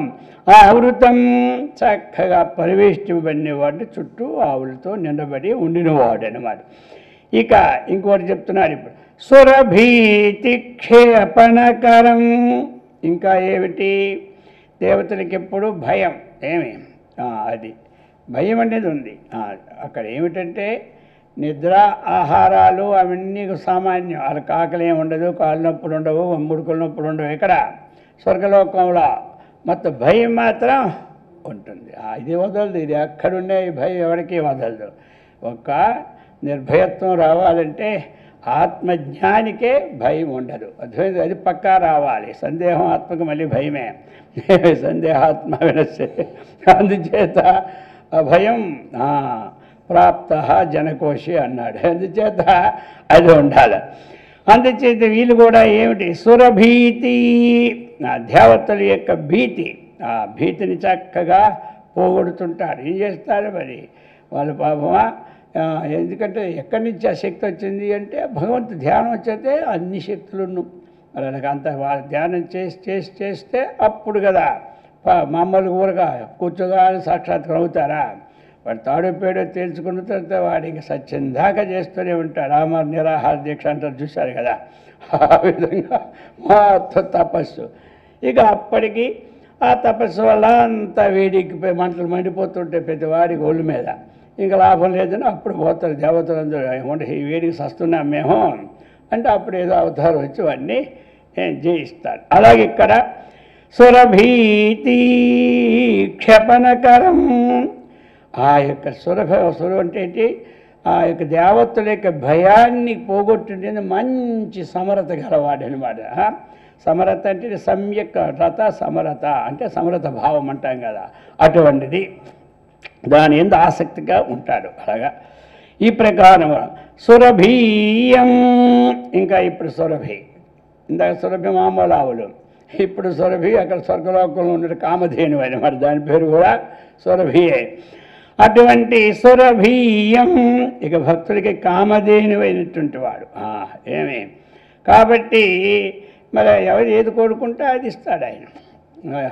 ఆ అమృతం చక్కగా పరివేష్టింపబడినవాడు, చుట్టూ ఆవులతో నిండబడి ఉండినవాడు అనమాట. ఇక ఇంకోటి చెప్తున్నారు ఇప్పుడు, సురభీతి క్షేపణకరం. ఇంకా ఏమిటి? దేవతలకి ఎప్పుడు భయం. ఏమి అది భయం అనేది ఉంది అక్కడ. ఏమిటంటే నిద్ర, ఆహారాలు అవన్నీ సామాన్యం. వాళ్ళకి ఆకలి ఏమి ఉండదు, కాళ్ళు నొప్పులు ఉండవు, ముడుకుల నొప్పులు ఉండవు. ఇక్కడ స్వర్గలోకంలో మొత్తం భయం మాత్రం ఉంటుంది. ఇది వదలదు, ఇది అక్కడుండే భయం ఎవరికి వదలదు. ఒక్క నిర్భయత్వం రావాలంటే ఆత్మజ్ఞానికే భయం ఉండదు. అది పక్కా రావాలి. సందేహం ఆత్మకు మళ్ళీ భయమే. సందేహాత్మ వినస్సే. అందుచేత భయం ప్రాప్త జనకోశి అన్నాడు. అందుచేత అది ఉండాలి. అందుచేత వీళ్ళు కూడా ఏమిటి? సురభీతి, దేవతల యొక్క భీతి. ఆ భీతిని చక్కగా పోగొడుతుంటారు. ఏం చేస్తారు మరి వాళ్ళు పాపమా? ఎందుకంటే ఎక్కడి నుంచి ఆ శక్తి వచ్చింది అంటే భగవంతు ధ్యానం వచ్చేస్తే అన్ని శక్తులను వాళ్ళకి అంత ధ్యానం చేస్తే అప్పుడు కదా మామూలు ఊరగా కూర్చోగా సాక్షాత్కారం అవుతారా? వాడు తాడో పేడో తేల్చుకున్న తర్వాత వాడు ఇంకా సత్యం దాకా చేస్తూనే ఉంటాడు. ఆమర నిరాహార దీక్ష అంటారు, చూశారు కదా. ఆ విధంగా మొత్తం తపస్సు. ఇక అప్పటికి ఆ తపస్సు వల్ల అంతా వేడికి మంటలు మండిపోతుంటాయి ప్రతి వాడికి ఒళ్ళు మీద. ఇంకా లాభం లేదని అప్పుడు పోతారు దేవతలందరూ. ఏమంటే ఈ వేడికి సస్తున్నాం మేము అంటే అప్పుడు ఏదో అవతారం వచ్చి వాడిని జయిస్తారు. అలాగే ఇక్కడ సురభీతి క్షపణకరం. ఆ యొక్క సురం అంటే ఏంటి? ఆ యొక్క దేవతల యొక్క భయాన్ని పోగొట్టింది మంచి సమరత గలవాడు అనమాట. సమరత అంటే సమ్యక్ రత సమరత అంటే సమరత భావం అంటాం కదా, అటువంటిది. దాని ఎందు ఆసక్తిగా ఉంటాడు. అలాగా ఈ ప్రకారం సురభీయం. ఇంకా ఇప్పుడు సురభి, ఇందాక సురభి మామూలు ఆవులు, ఇప్పుడు సురభి అక్కడ స్వర్గలోకంలో ఉన్న కామధేను అని మరి దాని పేరు కూడా సురభియే. అటువంటి సురభీయం ఇక భక్తుడికి కామధేను అయినటువంటి వాడు. ఏమి కాబట్టి మరి ఎవరు ఏది కోరుకుంటే అది ఇస్తాడు ఆయన.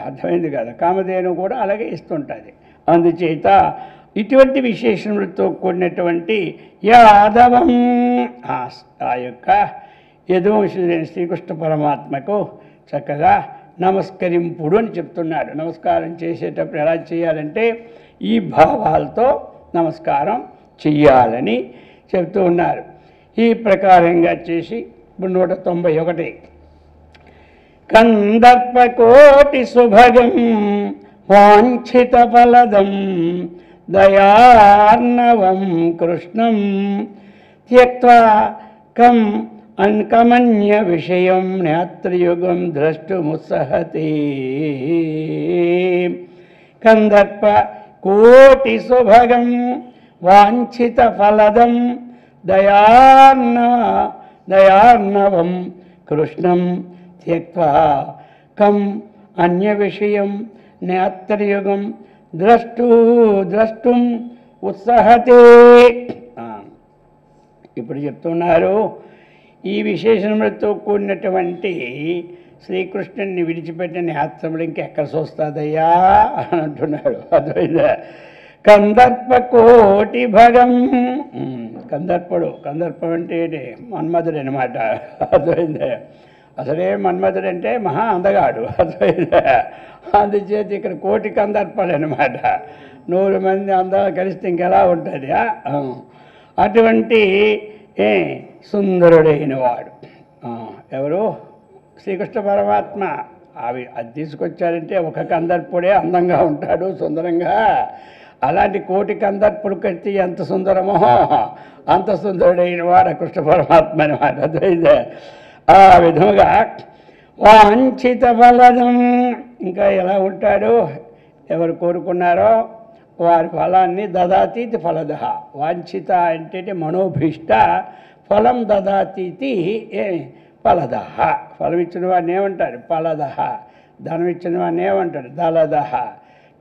అర్థమైంది కదా. కామధేను కూడా అలాగే ఇస్తుంటుంది. అందుచేత ఇటువంటి విశేషములతో కూడినటువంటి యాదవం ఆ యొక్క యదువంశుడైన శ్రీకృష్ణ పరమాత్మకు చక్కగా నమస్కరింపుడు అని చెప్తున్నాడు. నమస్కారం చేసేటప్పుడు ఎలా చేయాలంటే ఈ భావాలతో నమస్కారం చెయ్యాలని చెప్తూ ఉన్నారు. ఈ ప్రకారంగా చేసి ఇప్పుడు 191 కందర్పకోటి సుభగం వాంఛిత ఫలదం దయార్ణవం కృష్ణం త్యక్త్వా కం అన్కమన్య విషయం నేత్రయుగం ద్రష్టుముత్సహతే. కందర్ప కోటి సుభగం వాంఛిత ఫలదం దయార్ణవం కృష్ణం త్యక్త్వా కం అన్య విషయం నేత్రయుగం ద్రష్టుం ఉత్సహతే. ఇప్పుడు చెప్తున్నారు ఈ విశేషములతో కూడినటువంటి శ్రీకృష్ణుని విడిచిపెట్టిన నేత్రములు ఇంకెక్కడ చూస్తుందయ్యా అని అంటున్నాడు. అద్వైత కందర్ప కోటి భగం. కందర్పం అంటే మన్మధుడు అనమాట. అద్వైత అసలే మన్మధుడు అంటే మహా అందగాడు. అద్వైత అందుచేత ఇక్కడ కోటి కందర్పాలు అనమాట. 100 మంది అందాలు కలిస్తే ఇంకెలా ఉంటుంది. అటువంటి సుందరుడైన వాడు ఎవరు? శ్రీకృష్ణ పరమాత్మ. అది తీసుకొచ్చారంటే ఒక కందర్పుడే అందంగా ఉంటాడు, సుందరంగా. అలాంటి కోటి కందర్పుడు కట్టి ఎంత సుందరమో అంత సుందరుడైన వాడు కృష్ణ పరమాత్మ అనమాట. అద్వైత ఆ విధముగా వాంఛిత ఫలదం. ఇంకా ఎలా ఉంటాడు? ఎవరు కోరుకున్నారో వారి ఫలాన్ని దదాతీతి ఫలద. వాంఛిత అంటే మనోభీష్ట, ఫలం దదాతీతి ఫలద. ఫలం ఇచ్చిన వాడిని ఏమంటారు? ఫలద. ధనం ఇచ్చిన వాడిని ఏమంటారు? దళద.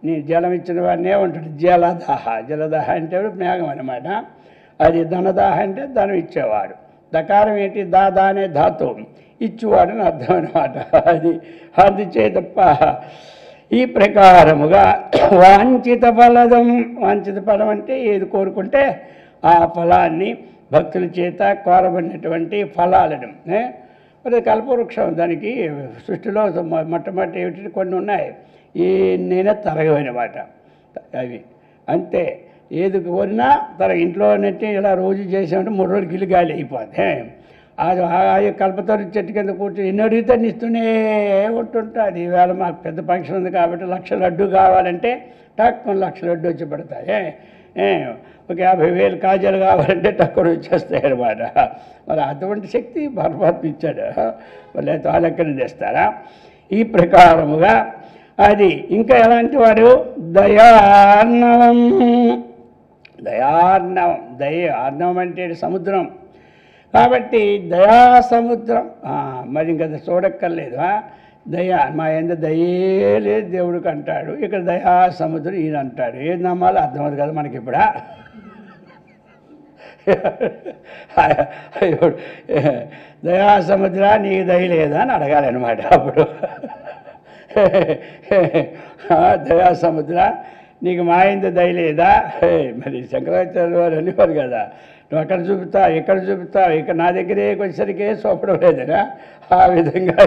నీ జలం ఇచ్చిన వాడిని ఏమంటాడు? జలదాహ. జలదాహ అంటే మేఘం అనమాట. అది ధనదాహ అంటే ధనం ఇచ్చేవాడు. దకారం ఏంటి? దాదా అనే ధాతు, ఇచ్చేవాడని అర్థం అనమాట. అది తప్ప ఈ ప్రకారముగా వాంఛిత ఫలదం. వాంఛిత ఫలం అంటే ఏది కోరుకుంటే ఆ ఫలాన్ని భక్తుల చేత కోరబడినటువంటి ఫలాలను. మరి కల్పవృక్షం, దానికి సృష్టిలో మొట్టమొదటి ఏమిటి కొన్ని ఉన్నాయి, ఏనైనా తరగవన్నమాట. అవి అంతే, ఏది కోరినా ఇంట్లో నెట్టి ఇలా రోజు చేసామంటే 3 రోజులు గిలిగాలి అయిపోతే. అది కల్పతరు చెట్టు కింద కూర్చొని ఎన్ని అడిగితే ఇస్తూనే ఉంటుంటుంది. ఈవేళ మాకు పెద్ద ఫంక్షన్ ఉంది కాబట్టి 1,00,000 లడ్డు కావాలంటే టక్కున 1,00,000 లడ్డు వచ్చి పడతాయి. ఒక 50,000 కాజాలు కావాలంటే టక్కున వచ్చేస్తాయి అనమాట. మరి అటువంటి శక్తి పరమాత్మ ఇచ్చాడు. వాళ్ళు వాళ్ళెక్కడి తెస్తారా? ఈ ప్రకారముగా అది ఇంకా ఎలాంటి వాడు? దయార్ణవం. దయార్ణవం, ఆర్ణవం అంటే సముద్రం కాబట్టి దయా సముద్రం. మరి ఇంకా చూడక్కర్లేదు. దయా మా ఎంత దయే లేదు దేవుడికి అంటాడు. ఇక్కడ దయా సముద్రం ఈయన అంటాడు. ఏది నమ్మాలో అర్థమవుతుంది కదా మనకి ఇప్పుడు. దయా సముద్ర నీకు దయ లేదా అని అడగాలన్నమాట. అప్పుడు దయా సముద్ర నీకు మా ఇంత దయ లేదా? మరి శంకరాచార్య వారు అనేవారు కదా, నువ్వు అక్కడ చూపుతావు ఇక్కడ చూపుతావు, ఇక్కడ నా దగ్గరే వచ్చేసరికే చూపడం లేదనా? ఆ విధంగా.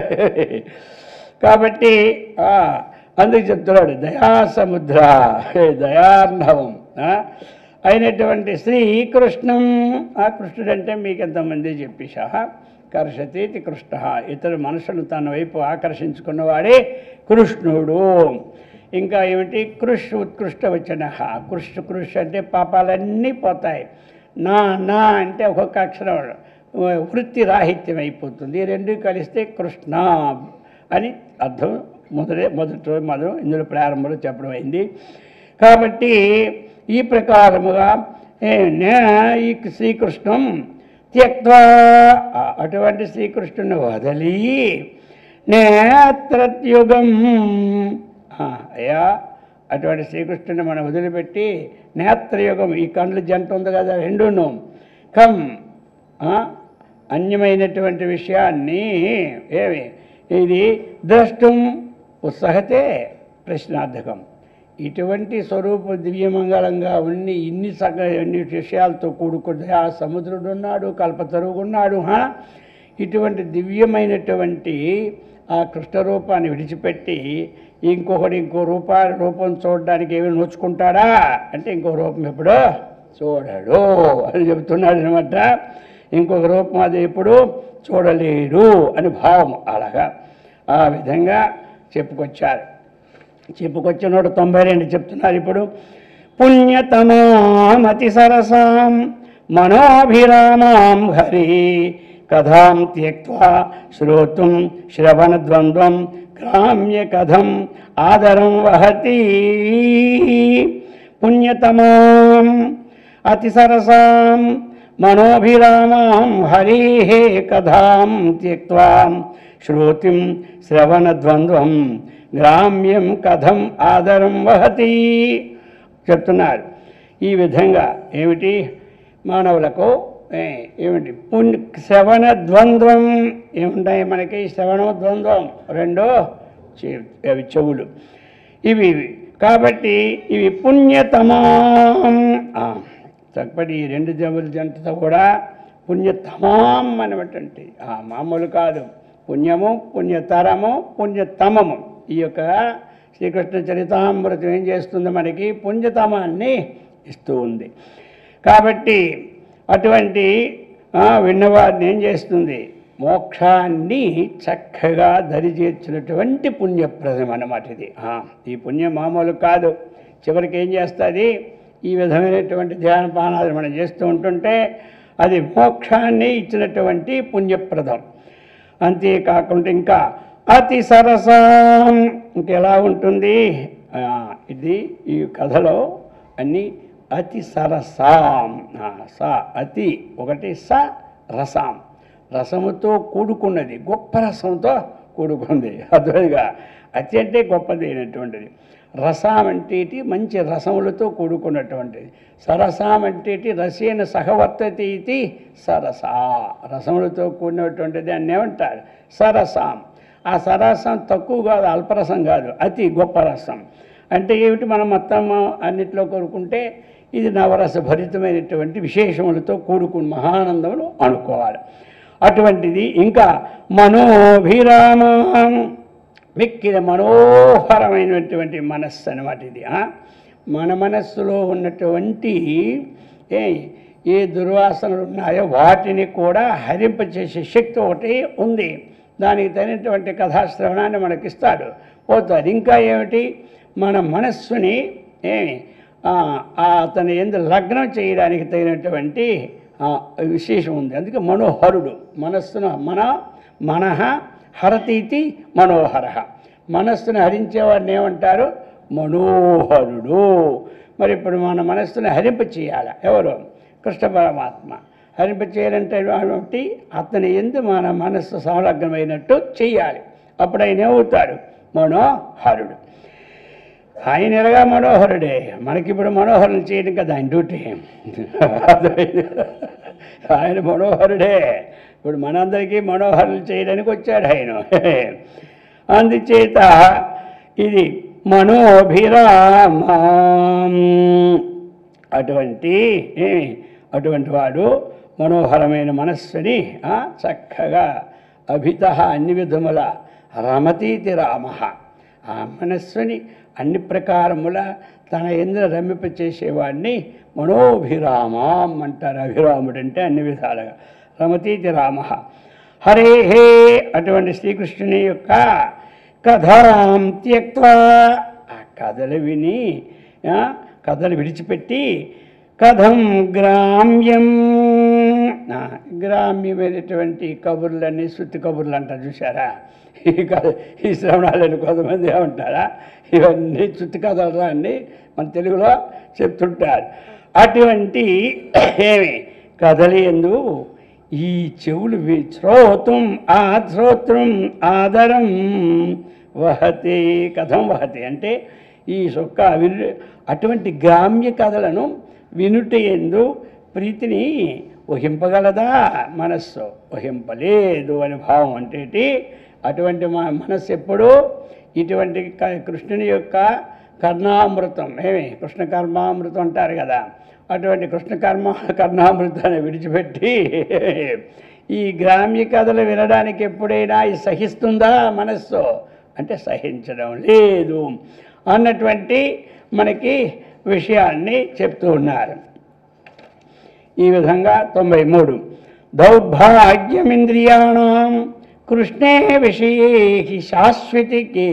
కాబట్టి అందుకు చెప్తున్నాడు దయాసముద్ర, దయార్ణవం అయినటువంటి శ్రీకృష్ణం. ఆ కృష్ణుడు అంటే మీకు ఎంతమంది చెప్పేశా. కర్షతీతి కృష్ణ, ఇతర మనుషులు తన వైపు ఆకర్షించుకున్నవాడే కృష్ణుడు. ఇంకా ఏమిటి? కృష్ ఉత్కృష్ట వచన. కృష్ అంటే పాపాలన్నీ పోతాయి. నా అంటే ఒక్కొక్క అక్షరం వృత్తి రాహిత్యం అయిపోతుంది. ఈ రెండు కలిస్తే కృష్ణ అని అర్థం మొదలు ఇందులో ప్రారంభంలో చెప్పడం అయింది. కాబట్టి ఈ ప్రకారముగా ఈ శ్రీకృష్ణం త్యక్వా, అటువంటి శ్రీకృష్ణుని వదలి నేత్రయుగం. అయ్యా అటువంటి శ్రీకృష్ణుని మనం వదిలిపెట్టి నేత్రయుగం, ఈ కండ్లు జంట ఉంది కదా రెండును, కమ్ అన్యమైనటువంటి విషయాన్ని ఏమి ఇది ద్రష్టం ఉత్సాహతే ప్రశ్నార్థకం. ఇటువంటి స్వరూప దివ్యమంగళంగా ఉన్ని ఇన్ని విషయాలతో కూడుకుంటే ఆ సముద్రుడు ఉన్నాడు, కల్పతరువు ఉన్నాడు. ఇటువంటి దివ్యమైనటువంటి ఆ కృష్ణ రూపాన్ని విడిచిపెట్టి ఇంకో రూపం చూడడానికి ఏమి నోచుకుంటాడా అంటే ఇంకో రూపం ఎప్పుడు చూడడు అని చెబుతున్నాడు అనమాట. ఇంకొక రూపం అది ఎప్పుడు చూడలేడు అని భావం. అలాగా ఆ విధంగా చెప్పుకొచ్చినోడు 92 చెప్తున్నారు ఇప్పుడు. పుణ్యతమామతి సరసాం మనోభిరామాం హరి కథాం త్యక్త్వా శ్రోతుం శ్రవణద్వంద్వం గ్రామ్య కథం ఆదరం వహతి. పుణ్యతమాం అతి సరసాం మనోభిరామాం హరి కథాం త్యక్త్వా శ్రోతిం శ్రవణద్వంద్వం గ్రామ్యం కథం ఆదరం వహతి చెప్తున్నారు. ఈ విధంగా ఏమిటి మానవులకు ఏమిటి శ్రవణ ద్వంద్వం ఏముంటాయి మనకి? శ్రవణం ద్వంద్వం రెండో అవి చెవులు ఇవి. కాబట్టి ఇవి పుణ్యతమాం. చక్కటి ఈ రెండు చెవులు జంటతో కూడా పుణ్యతమాం అనేటువంటి మామూలు కాదు. పుణ్యము, పుణ్యతరము, పుణ్యతమము. ఈ యొక్క శ్రీకృష్ణ చరితామృతం ఏం చేస్తుంది? మనకి పుణ్యతమాన్ని ఇస్తూ ఉంది. కాబట్టి అటువంటి విన్నవారిని ఏం చేస్తుంది? మోక్షాన్ని చక్కగా దరిచేర్చినటువంటి పుణ్యప్రదం అన్నమాట ఇది. ఈ పుణ్యం మామూలు కాదు. చివరికి ఏం చేస్తుంది? ఈ విధమైనటువంటి ధ్యానపానాలు మనం చేస్తూ ఉంటుంటే అది మోక్షాన్ని ఇచ్చినటువంటి పుణ్యప్రదం. అంతేకాకుండా ఇంకా అతి సరసం ఇంకెలా ఉంటుంది? ఇది ఈ కథలో అన్నీ అతి సరసాం. అతి ఒకటి రసాం, రసముతో కూడుకున్నది, గొప్ప రసంతో కూడుకుంది. అర్థమైందిగా. అతి అంటే గొప్పదైనటువంటిది. రసం అంటే మంచి రసములతో కూడుకున్నటువంటిది. సరసం అంటే రసేన సహవర్తతి ఇది సరస. రసములతో కూడినటువంటిది అని ఏమంటారు? సరసం. ఆ సరసం తక్కువ కాదు, అల్పరసం కాదు, అతి గొప్ప రసం. అంటే ఏమిటి? మనం మొత్తం అన్నిట్లో కోరుకుంటే ఇది నవరస భరితమైనటువంటి విశేషములతో కూడుకుని మహానందములు అనుకోవాలి. అటువంటిది. ఇంకా మనోభిరామం, మిక్కిన మనోహరమైనటువంటి మనస్సు అన్నమాట ఇది. మన మనస్సులో ఉన్నటువంటి ఏ దుర్వాసనలు ఉన్నాయో వాటిని కూడా హరింపచేసే శక్తి ఒకటి ఉంది. దానికి తగినటువంటి కథాశ్రవణాన్ని మనకిస్తాడు, పోతాడు. ఇంకా ఏమిటి? మన మనస్సుని అతని యందు లగ్నం చేయడానికి తగినటువంటి విశేషం ఉంది. అందుకే మనోహరుడు. మనస్సును మనః హరతీతి మనోహర. మనస్సును హరించేవాడిని ఏమంటారు? మనోహరుడు. మరి ఇప్పుడు మన మనస్సును హరింప చేయాలి ఎవరు? కృష్ణ పరమాత్మ. హరింప చేయాలంటే కాబట్టి అతని యందు మన మనస్సు సంలగ్నమైనట్టు చెయ్యాలి. అప్పుడు ఆయన ఏమవుతాడు? మనోహరుడు. ఆయన ఎలాగా మనోహరుడే. మనకిప్పుడు మనోహరం చేయడం కదా ఆయన డ్యూటీ. ఆయన మనోహరుడే. ఇప్పుడు మనందరికీ మనోహరులు చేయడానికి వచ్చాడు ఆయన. అందుచేత ఇది మనోభిరామం. అటువంటి వాడు మనోహరమైన మనస్సుని చక్కగా అభిత అన్ని విధముల రమతీతి రామ. ఆ మనస్సుని అన్ని ప్రకారముల తన యందు రమింపచేసేవాడిని మనోభిరామం అంటారు. అభిరాముడు అంటే అన్ని విధాలుగా. రమతీతి రామ. హరే హే. అటువంటి శ్రీకృష్ణుని యొక్క కథాం త్యక్త్వా, ఆ కథలు విని కథలు విడిచిపెట్టి, కథం గ్రామ్యం, గ్రామ్యమైనటువంటి కబుర్లన్నీ శృతి కబుర్లు అంటారు చూసారా? ఈ శ్రవణాలని కొంతమంది ఏమంటారా? ఇవన్నీ శృతి కథలు అని మన తెలుగులో చెప్తుంటారు. అటువంటి కథలు ఎందు ఈ చెవులు శ్రోతం ఆదరం వహతే. కథం వహతే అంటే ఈ సొక్క అటువంటి గ్రామ్య కథలను వినుట ఎందు ప్రీతిని వహింపగలదా మనస్సు? వహింపలేదు అని భావం. అంటే అటువంటి మనస్సు ఎప్పుడూ ఇటువంటి కృష్ణుని యొక్క కర్ణామృతం, కృష్ణ కర్మామృతం అంటారు కదా, అటువంటి కర్ణామృతాన్ని విడిచిపెట్టి ఈ గ్రామ్య కథలు వినడానికి ఎప్పుడైనా సహిస్తుందా మనస్సు? అంటే సహించడం లేదు అన్నటువంటి మనకి విషయాన్ని చెప్తూ ఉన్నారు. ఈ విధంగా 93 దౌర్భాగ్యమింద్రియాణం కృష్ణే విషయే శాశ్వతికే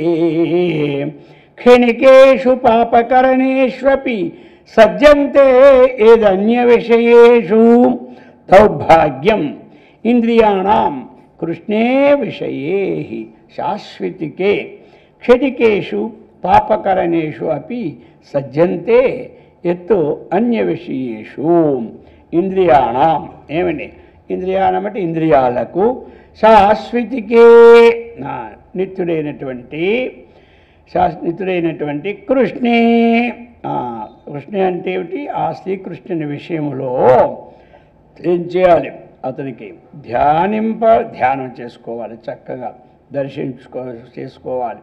క్షణికేషు పాపకరణేష్వపి సజ్జంతే ఏదన్య విషయేషు. దౌర్భాగ్యం ఇంద్రియాణం కృష్ణే విషయే శాశ్వతికే క్షణికేషు పాపకరణేషు అపి సజ్జంతే ఎత్తు అన్య విషయేషు. ఇంద్రియాణం ఏమండి? ఇంద్రియాణం అంటే ఇంద్రియాలకు, శాశ్వతికే నిత్యుడైనటువంటి కృష్ణే. కృష్ణ అంటే ఏమిటి? ఆ శ్రీకృష్ణుని విషయంలో ఏం చేయాలి? అతనికి ధ్యానం చేసుకోవాలి, చక్కగా చేసుకోవాలి,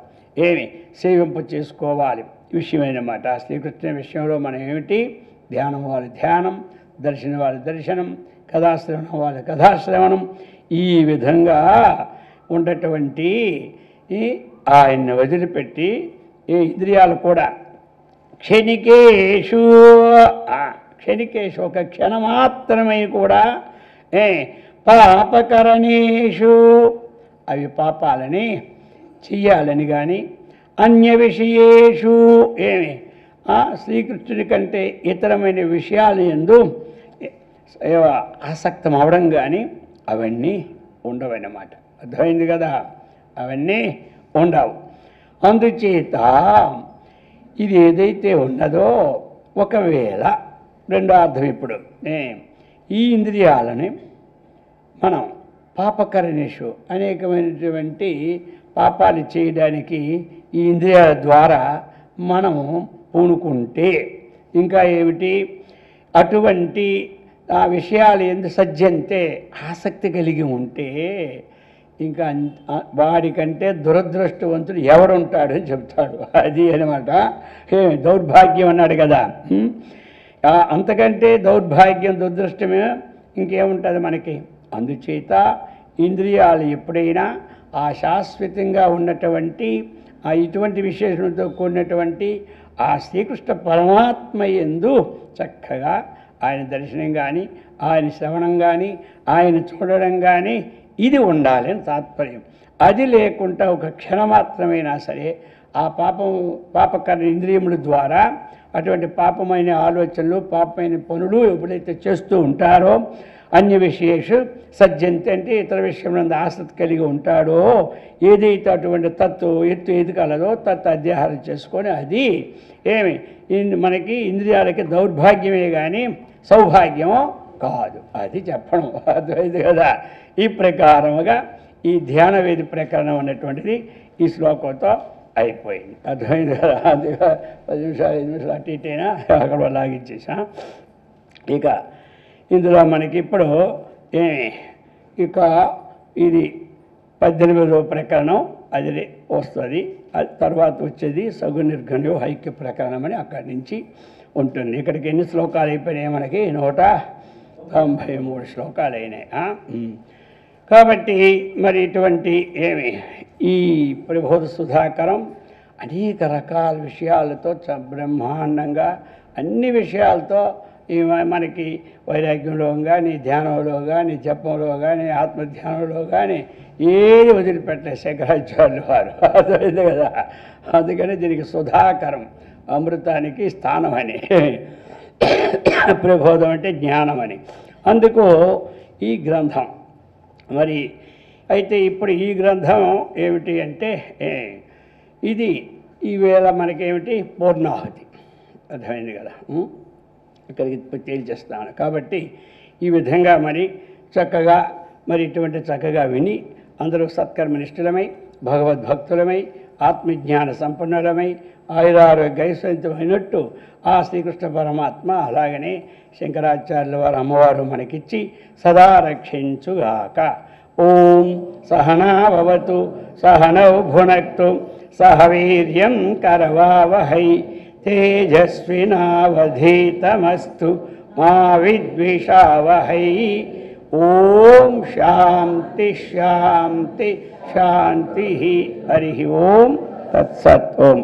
సేవింప చేసుకోవాలి విషయమైనమాట. ఆ శ్రీకృష్ణ విషయంలో మనం ఏమిటి? ధ్యానం వాళ్ళ ధ్యానం, దర్శనం వాళ్ళ దర్శనం, కథాశ్రవణం వాళ్ళ కథాశ్రవణం. ఈ విధంగా ఉన్నటువంటి ఆయన్ని వదిలిపెట్టి ఈ ఇంద్రియాలు కూడా క్షణికేషు ఒక క్షణమాత్రమై కూడా పాపకరణేషు అవి పాపాలని చెయ్యాలని కానీ, అన్య విషయేషు శ్రీకృష్ణుడి కంటే ఇతరమైన విషయాలు యందు ఆసక్తం అవడం కానీ అవన్నీ ఉండవన్నమాట. అర్థమైంది కదా? అవన్నీ ఉండవు. అందుచేత ఇది ఏదైతే ఉన్నదో, ఒకవేళ రెండో అర్థం ఇప్పుడు ఈ ఇంద్రియాలని మనం పాపకరణేషు అనేకమైనటువంటి పాపాలు చేయడానికి ఈ ఇంద్రియాల ద్వారా మనము పూనుకుంటే, ఇంకా ఏమిటి, అటువంటి ఆ విషయాలు ఎందు సజ్జంతే ఆసక్తి కలిగి ఉంటే ఇంకా వాడికంటే దురదృష్టవంతుడు ఎవడుంటాడు అని చెప్తాడు. అది అనమాట. దౌర్భాగ్యం అన్నాడు కదా, అంతకంటే దౌర్భాగ్యం దురదృష్టమే ఇంకేముంటుంది మనకి. అందుచేత ఇంద్రియాలు ఎప్పుడైనా ఆ శాశ్వతంగా ఉన్నటువంటి ఆ ఇటువంటి విశేషణతో కూడినటువంటి ఆ శ్రీకృష్ణ పరమాత్మ యందు చక్కగా ఆయన దర్శనం కానీ, ఆయన శ్రవణం కానీ, ఆయన చూడడం కానీ ఇది ఉండాలి అని తాత్పర్యం. అది లేకుండా ఒక క్షణమాత్రమైనా సరే ఆ పాపకర్ణ ఇంద్రియముల ద్వారా అటువంటి పాపమైన ఆలోచనలు, పాపమైన పనులు ఎప్పుడైతే చేస్తూ ఉంటారో, అన్య విశేష సజ్జంతి అంటే ఇతర విషయంలో ఆసక్తి కలిగి ఉంటాడో, ఏదైతే అటువంటి ఎత్తు ఏది కలదో తత్ అధ్యాహారం చేసుకొని అది మనకి ఇంద్రియాలకి దౌర్భాగ్యమే కానీ సౌభాగ్యమో కాదు. అది చెప్పడం అర్థమైంది కదా. ఈ ప్రకారముగా ఈ ధ్యానవేది ప్రకరణం అనేటువంటిది ఈ శ్లోకంతో అయిపోయింది. అర్థమైంది కదా. అది 10 నిమిషాలు 5 నిమిషాలు అటు ఇటైనా అక్కడ లాగిచ్చేసా. ఇక ఇందులో మనకి ఇప్పుడు ఇక ఇది 18వ ప్రకరణం అది వస్తుంది. తర్వాత వచ్చేది సగు నిర్గణ్యో ఐక్య ప్రకరణం అని అక్కడి నుంచి ఉంటుంది. ఇక్కడికి ఎన్ని శ్లోకాలు అయిపోయినాయి మనకి? 193 శ్లోకాలు అయినాయి. కాబట్టి మరి ఇటువంటి ఈ ప్రబోధ సుధాకరం అనేక రకాల విషయాలతో బ్రహ్మాండంగా అన్ని విషయాలతో మనకి వైరాగ్యంలో కానీ, ధ్యానంలో కానీ, జపంలో కానీ, ఆత్మధ్యానంలో కానీ ఏది వదిలిపెట్టే శంకరాచార్యులు వారు. అర్థమైంది కదా. అందుకని దీనికి సుధాకరం, అమృతానికి స్థానం అని, ప్రబోధం అంటే జ్ఞానం అని. అందుకు ఈ గ్రంథం మరి అయితే ఇప్పుడు ఈ గ్రంథం ఏమిటి అంటే ఇది ఈవేళ మనకేమిటి పూర్ణాహుతి. అర్థమైంది కదా. ఇక్కడికి తేల్చేస్తాను. కాబట్టి ఈ విధంగా మరి చక్కగా మరి ఇటువంటి చక్కగా విని అందరూ సత్కర్మనిష్ఠులమై భగవద్భక్తులమై ఆత్మజ్ఞాన సంపన్నులమై ఆయురారోగ్య ఐశ్వర్యమైనట్టు ఆ శ్రీకృష్ణ పరమాత్మ అలాగనే శంకరాచార్యుల వారు అమ్మవారు మనకిచ్చి సదా రక్షించుగాక. ఓం సహనాభవతు సహనౌ భునక్తు సహ వీర్యం కరవావహై తేజస్వినావధీతమస్తు మా విద్విషావహై. ఓం శాంతి శాంతి శాంతి. హరి ఓం తత్సత్. ఓం.